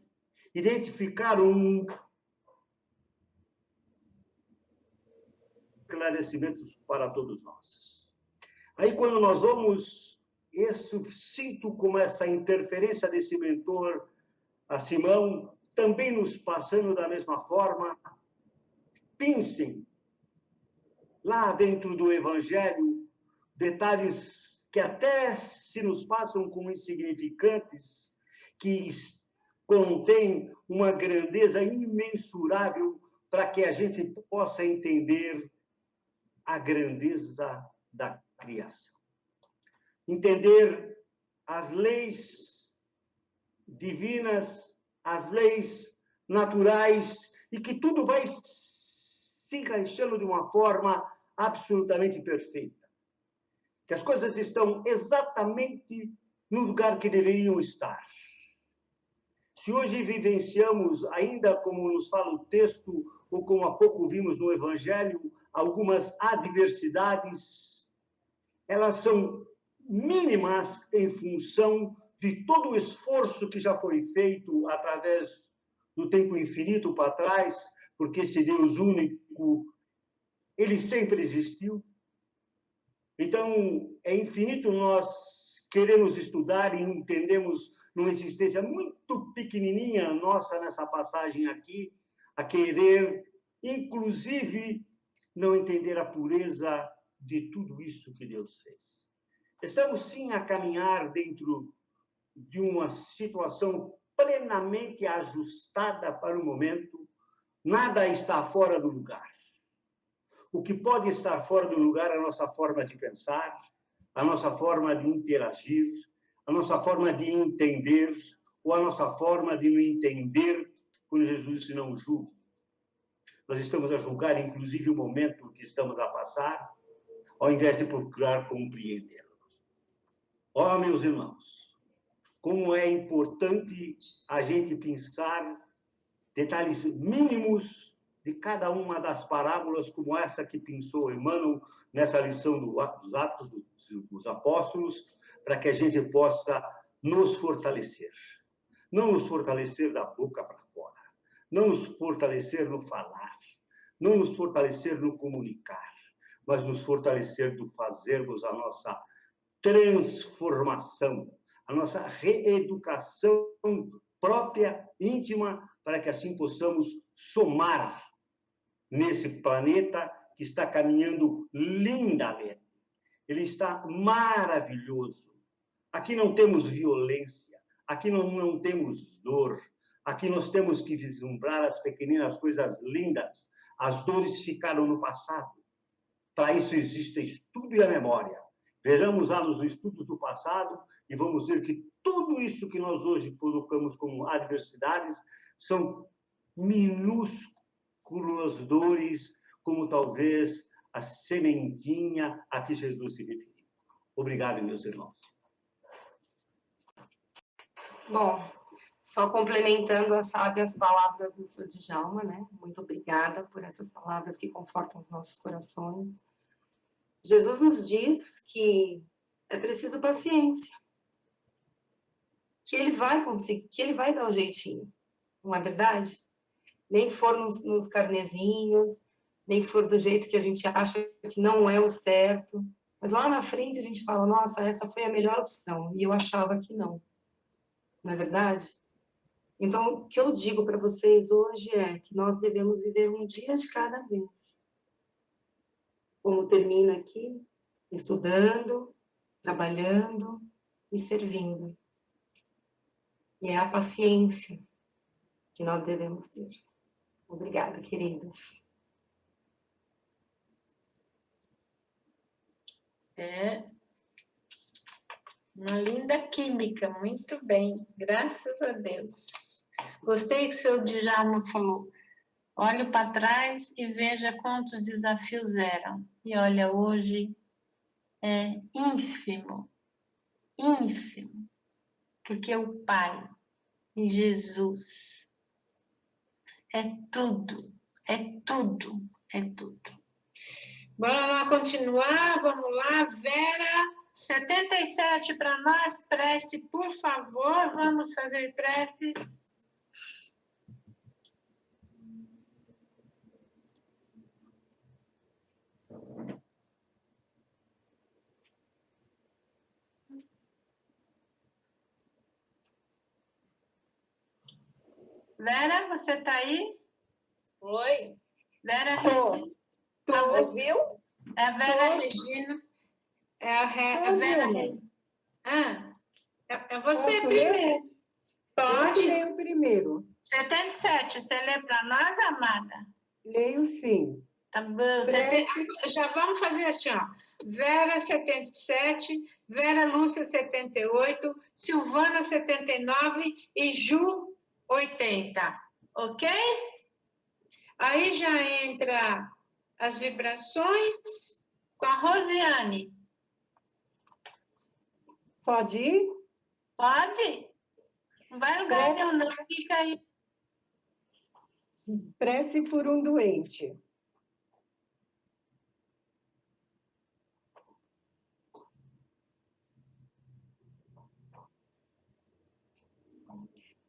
identificar um esclarecimento para todos nós. Aí quando nós vamos, eu sinto como essa interferência desse mentor, a Simão, também nos passando da mesma forma. Pensem, lá dentro do Evangelho, detalhes que até se nos passam como insignificantes, que contêm uma grandeza imensurável para que a gente possa entender a grandeza da criação. Entender as leis divinas, as leis naturais, e que tudo vai se encaixando de uma forma absolutamente perfeita. Que as coisas estão exatamente no lugar que deveriam estar. Se hoje vivenciamos, ainda como nos fala o texto, ou como há pouco vimos no Evangelho, algumas adversidades, elas são mínimas em função de todo o esforço que já foi feito através do tempo infinito para trás, porque esse Deus único, ele sempre existiu. Então, é infinito nós queremos estudar e entendemos numa existência muito pequenininha nossa nessa passagem aqui, a querer, inclusive, não entender a pureza de tudo isso que Deus fez. Estamos, sim, a caminhar dentro de uma situação plenamente ajustada para o momento. Nada está fora do lugar. O que pode estar fora do lugar é a nossa forma de pensar, a nossa forma de interagir, a nossa forma de entender, ou a nossa forma de não entender, quando Jesus disse não julgue. Nós estamos a julgar, inclusive, o momento que estamos a passar, ao invés de procurar compreendê-lo. Ó, meus irmãos, como é importante a gente pensar detalhes mínimos de cada uma das parábolas, como essa que pensou Emmanuel nessa lição dos Atos dos Apóstolos, para que a gente possa nos fortalecer. Não nos fortalecer da boca para fora, não nos fortalecer no falar, não nos fortalecer no comunicar, mas nos fortalecer do fazermos a nossa transformação, a nossa reeducação própria, íntima, para que assim possamos somar nesse planeta que está caminhando lindamente. Ele está maravilhoso. Aqui não temos violência, aqui não temos dor, aqui nós temos que vislumbrar as pequeninas coisas lindas. As dores ficaram no passado. Para isso existe estudo e a memória. Veremos lá nos estudos do passado e vamos ver que tudo isso que nós hoje colocamos como adversidades são minúsculas dores, como talvez a sementinha a que Jesus se referiu. Obrigado, meus irmãos. Bom, só complementando as sábias palavras do Senhor Djalma, né? Muito obrigada por essas palavras que confortam os nossos corações. Jesus nos diz que é preciso paciência, que ele vai conseguir, que ele vai dar o jeitinho, não é verdade? Nem for nos carnezinhos, nem for do jeito que a gente acha que não é o certo, mas lá na frente a gente fala, nossa, essa foi a melhor opção, e eu achava que não. Não é verdade? Então, o que eu digo para vocês hoje é que nós devemos viver um dia de cada vez. Como termina aqui, estudando, trabalhando e servindo. E é a paciência que nós devemos ter. Obrigada, queridos. É uma linda química, muito bem, graças a Deus. Gostei que o senhor Djalma falou, olho para trás e veja quantos desafios eram. E olha, hoje é ínfimo, ínfimo, porque o Pai e Jesus é tudo, é tudo, é tudo. Bora lá continuar, vamos lá, Vera, 77 para nós, prece, por favor, vamos fazer preces. Vera, você está aí? Oi? Vera Regina. Tô, ouviu? É a Vera Regina. É a Vera Regina. Ah, é você Posso primeiro. ler? Pode. Eu leio primeiro. 77, você lê para nós, amada? Leio sim. Tá bom. Já vamos fazer assim, ó. Vera, 77, Vera Lúcia, 78, Silvana, 79 e Ju, 80. Ok? Aí já entra as vibrações com a Rosiane. Pode ir? Pode? Não vai lugar nenhum, não. Fica aí. Prece por um doente.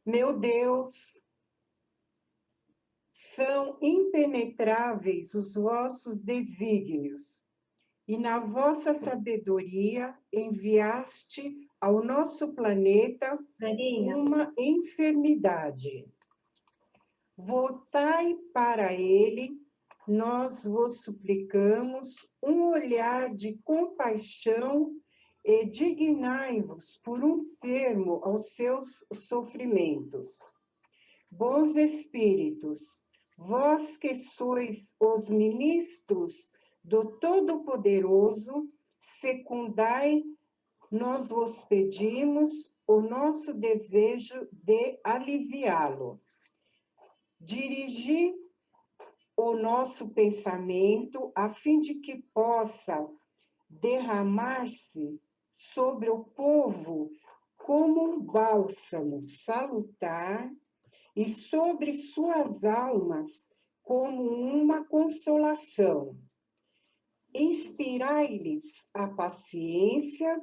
Meu Deus, são impenetráveis os vossos desígnios, e na vossa sabedoria enviaste ao nosso planeta uma enfermidade. Voltai para ele, nós vos suplicamos um olhar de compaixão e dignai-vos por um termo aos seus sofrimentos. Bons espíritos, vós que sois os ministros do Todo-Poderoso, secundai, nós vos pedimos o nosso desejo de aliviá-lo. Dirigi o nosso pensamento a fim de que possa derramar-se sobre o povo como um bálsamo salutar e sobre suas almas como uma consolação. Inspirai-lhes a paciência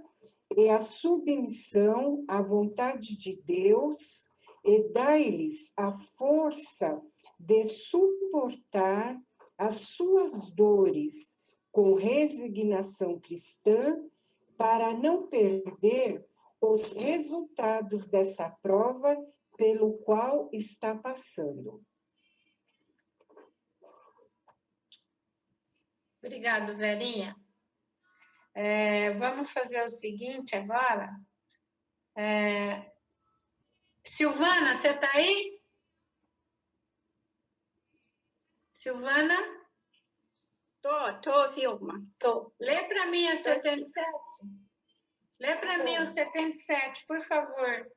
e a submissão à vontade de Deus e dai-lhes a força de suportar as suas dores com resignação cristã para não perder os resultados dessa prova pelo qual está passando. Obrigada, Verinha. Vamos fazer o seguinte agora. Silvana, você está aí? Silvana? Tô, Vilma, tô. Lê para mim a 77. Lê para mim o 77, por favor.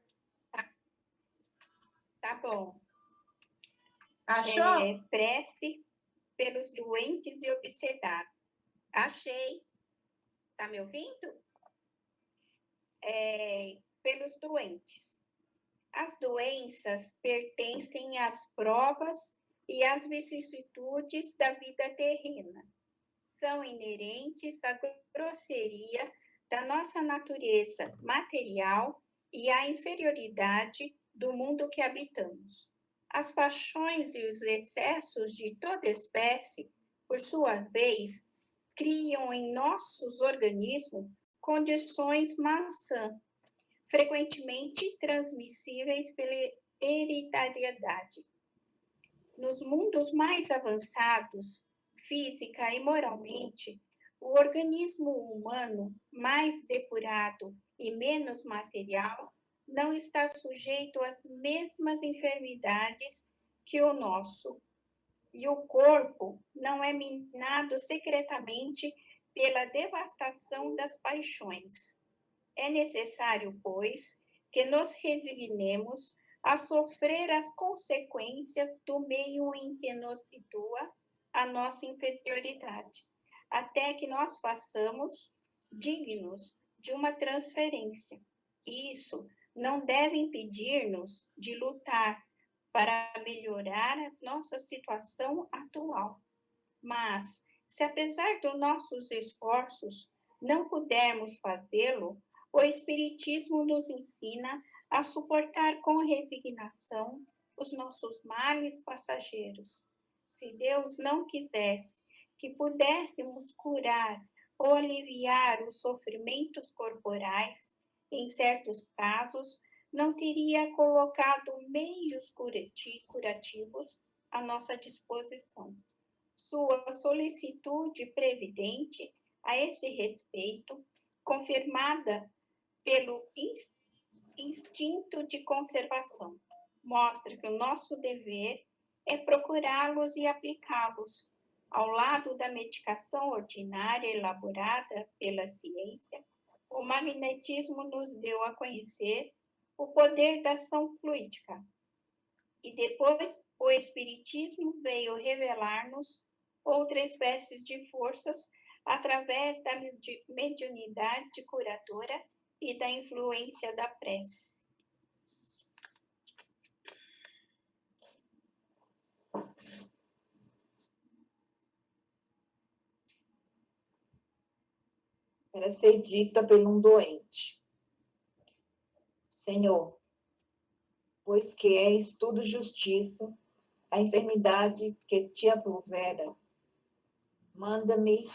Tá bom. Achou? Prece pelos doentes e obsedados. Achei. Tá me ouvindo? Pelos doentes. As doenças pertencem às provas e às vicissitudes da vida terrena. São inerentes à grosseria da nossa natureza material e à inferioridade do mundo que habitamos. As paixões e os excessos de toda espécie, por sua vez, criam em nossos organismos condições maçã, frequentemente transmissíveis pela hereditariedade. Nos mundos mais avançados, física e moralmente, o organismo humano mais depurado e menos material não está sujeito às mesmas enfermidades que o nosso, e o corpo não é minado secretamente pela devastação das paixões. É necessário, pois, que nos resignemos a sofrer as consequências do meio em que nos situa a nossa inferioridade, até que nós façamos dignos de uma transferência. Isso não deve impedir-nos de lutar para melhorar a nossa situação atual. Mas, se apesar dos nossos esforços não pudermos fazê-lo, o Espiritismo nos ensina a suportar com resignação os nossos males passageiros. Se Deus não quisesse que pudéssemos curar ou aliviar os sofrimentos corporais, em certos casos, não teria colocado meios curativos à nossa disposição. Sua solicitude previdente a esse respeito, confirmada pelo instinto de conservação, mostra que o nosso dever é procurá-los e aplicá-los. Ao lado da medicação ordinária elaborada pela ciência, o magnetismo nos deu a conhecer o poder da ação fluídica. E depois o Espiritismo veio revelar-nos outras espécies de forças através da mediunidade curadora e da influência da prece. Para ser dita por um doente. Senhor, pois que és tudo justiça, a enfermidade que te aprovera, manda-me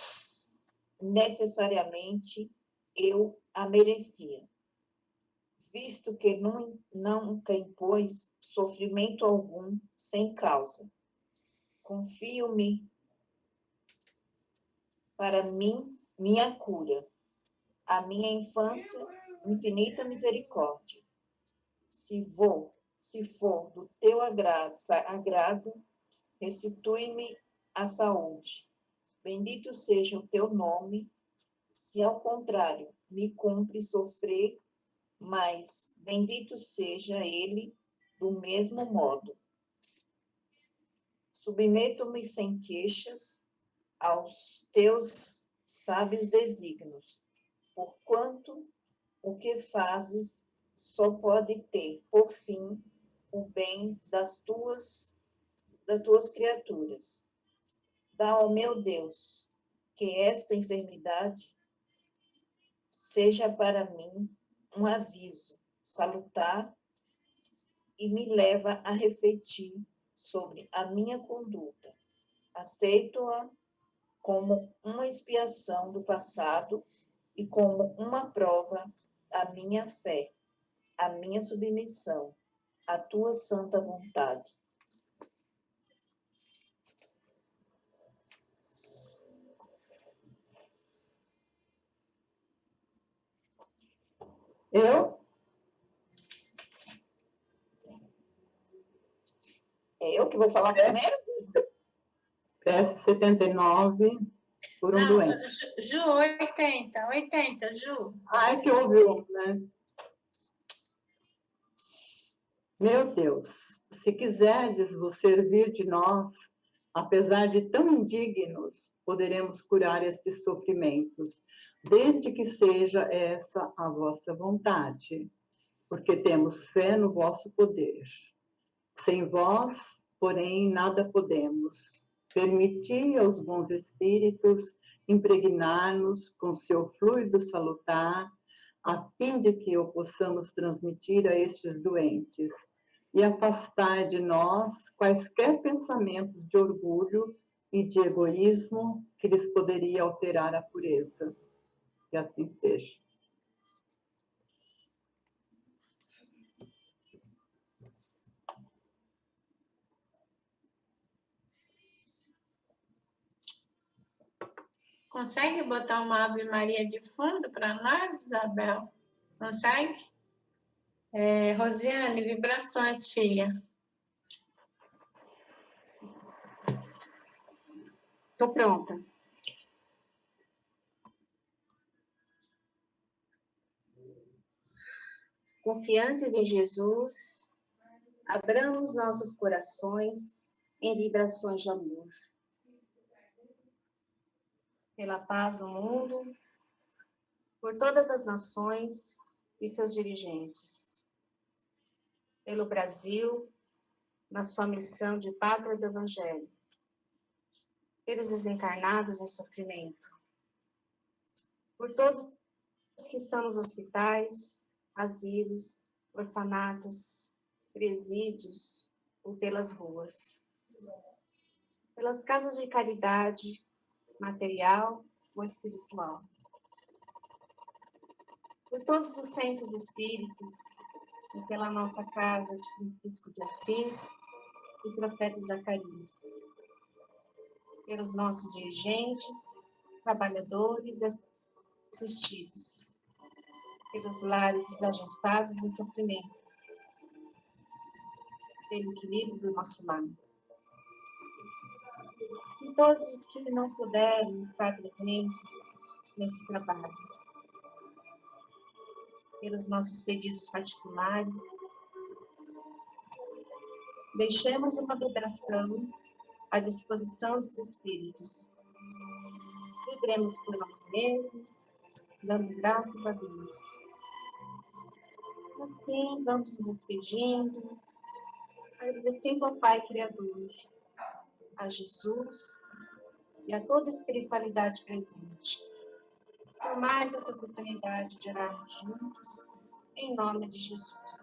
necessariamente, eu a merecia, visto que nunca impôs sofrimento algum sem causa. Confio-me para mim, minha cura, a minha infância, infinita misericórdia. Se for do teu agrado, restitui-me a saúde. Bendito seja o teu nome, se ao contrário me cumpre sofrer, mas bendito seja ele do mesmo modo. Submeto-me sem queixas aos teus sábios desígnios, porquanto o que fazes só pode ter, por fim, o bem das tuas criaturas. Dá, ó meu Deus, que esta enfermidade seja para mim um aviso salutar e me leva a refletir sobre a minha conduta. Aceito-a como uma expiação do passado e como uma prova da minha fé, a minha submissão, à tua santa vontade. Eu? É eu que vou falar primeiro? Peço 79 por um doente. Ju, 80, Ju. Ai, que ouviu, né? Meu Deus, se quiserdes vos servir de nós, apesar de tão indignos, poderemos curar estes sofrimentos, desde que seja essa a vossa vontade, porque temos fé no vosso poder. Sem vós, porém, nada podemos. Permiti aos bons espíritos impregnar-nos com seu fluido salutar, a fim de que o possamos transmitir a estes doentes e afastar de nós quaisquer pensamentos de orgulho e de egoísmo que lhes poderia alterar a pureza. Que assim seja. Consegue botar uma Ave Maria de fundo para nós, Isabel? Consegue? Rosiane, vibrações, filha. Estou pronta. Confiantes em Jesus, abramos nossos corações em vibrações de amor. Pela paz no mundo, por todas as nações e seus dirigentes. Pelo Brasil, na sua missão de pátria do Evangelho. Pelos desencarnados em sofrimento. Por todos que estão nos hospitais, asilos, orfanatos, presídios ou pelas ruas. Pelas casas de caridade, material ou espiritual. Por todos os centros espíritas e pela nossa casa de Francisco de Assis e profeta Zacarias. Pelos nossos dirigentes, trabalhadores e assistidos. Pelos lares desajustados em sofrimento. Pelo equilíbrio do nosso lar. E todos os que não puderam estar presentes nesse trabalho. Pelos nossos pedidos particulares. Deixemos uma vibração à disposição dos espíritos. Vibremos por nós mesmos, dando graças a Deus. Assim, vamos nos despedindo, agradecendo ao Pai Criador, a Jesus e a toda a espiritualidade presente, por mais essa oportunidade de orarmos juntos, em nome de Jesus.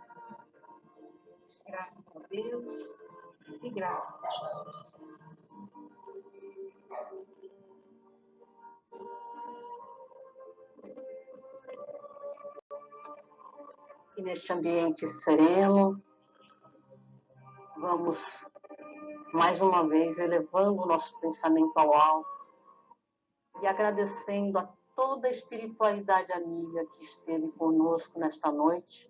Graças a Deus e graças a Jesus. E neste ambiente sereno, vamos mais uma vez elevando o nosso pensamento ao alto e agradecendo a toda a espiritualidade amiga que esteve conosco nesta noite.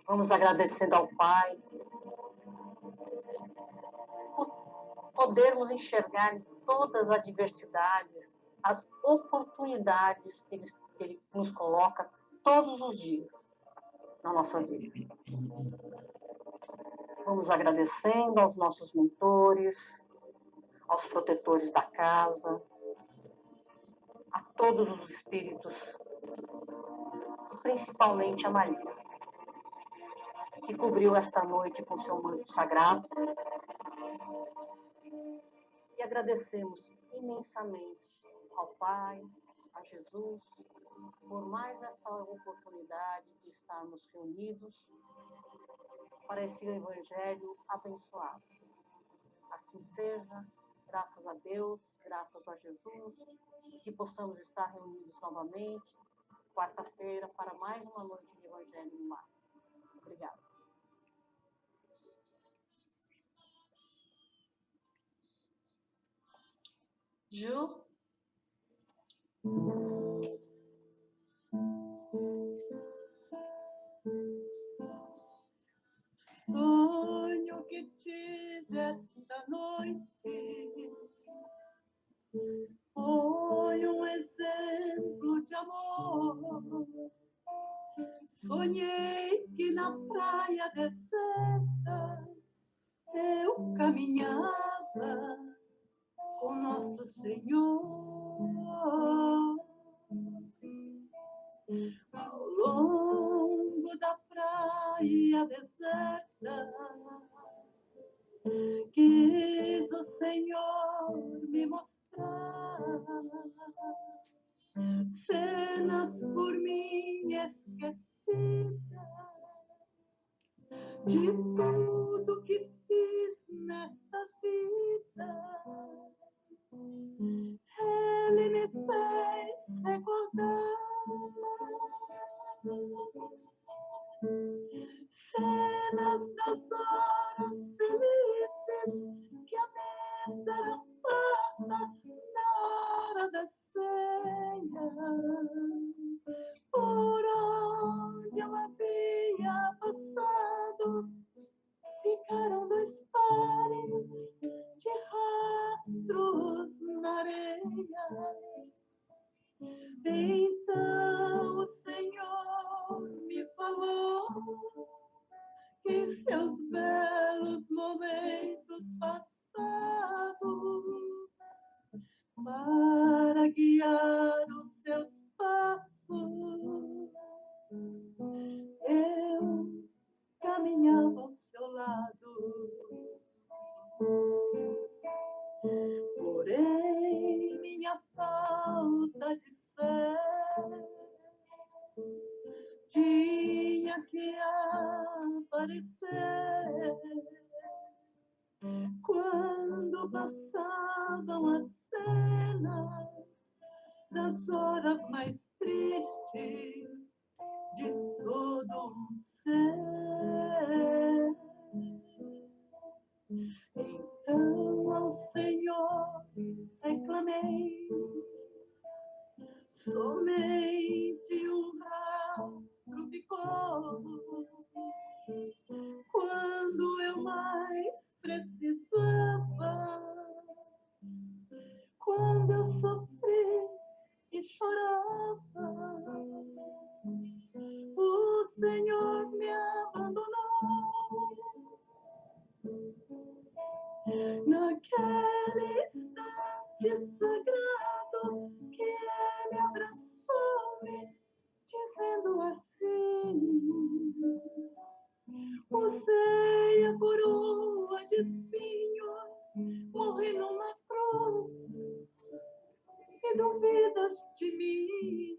Vamos agradecendo ao Pai por podermos enxergar todas as adversidades, as oportunidades que Ele nos coloca todos os dias na nossa vida. Vamos agradecendo aos nossos mentores, aos protetores da casa, a todos os espíritos, e principalmente a Maria, que cobriu esta noite com seu manto sagrado. E agradecemos imensamente ao Pai, a Jesus, por mais esta oportunidade de estarmos reunidos para esse Evangelho abençoado. Assim seja, graças a Deus, graças a Jesus, que possamos estar reunidos novamente, quarta-feira, para mais uma noite de Evangelho no Lar. Obrigada. Ju? Sonho que tive esta noite foi um exemplo de amor. Sonhei que na praia deserta eu caminhava com Nosso Senhor. Ao longo da praia deserta, quis o Senhor me mostrar cenas por mim esquecidas de tudo que fiz nesta vida. Ele me fez recordar cenas das horas felizes que a mesa era farta na hora da ceia, por onde eu havia passado, ficaram 2 pares de rastros na areia. Então o Senhor me falou que em seus belos momentos passados, para guiar os seus passos, eu caminhava ao seu lado. Porém, minha falta de fé tinha que aparecer quando passavam as cenas das horas mais tristes de todo um ser. Então ao Senhor reclamei, somente um rastro ficou quando eu mais precisava, quando eu sofri e chorava, o Senhor me abandonou. Naquele instante sagrado que Ele abraçou-me, dizendo assim: usei a coroa de espinhos, morri numa cruz, e duvidas de mim.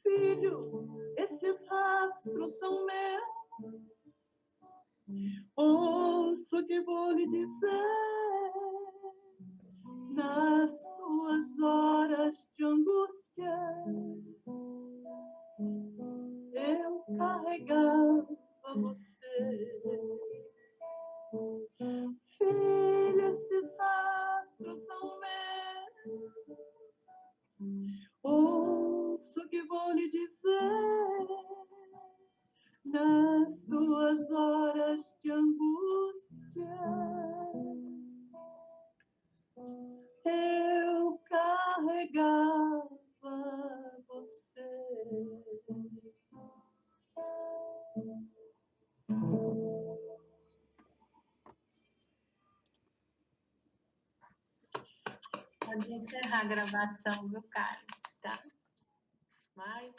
Filho, esses rastros são meus. Ouça o que vou lhe dizer. Nas tuas horas de angústia, eu carregava você. Filho, esses rastros são meus. Ouça o que vou lhe dizer. Nas tuas horas de angústia, eu carregava você. Pode encerrar a gravação, viu, Carlos? Tá? Mas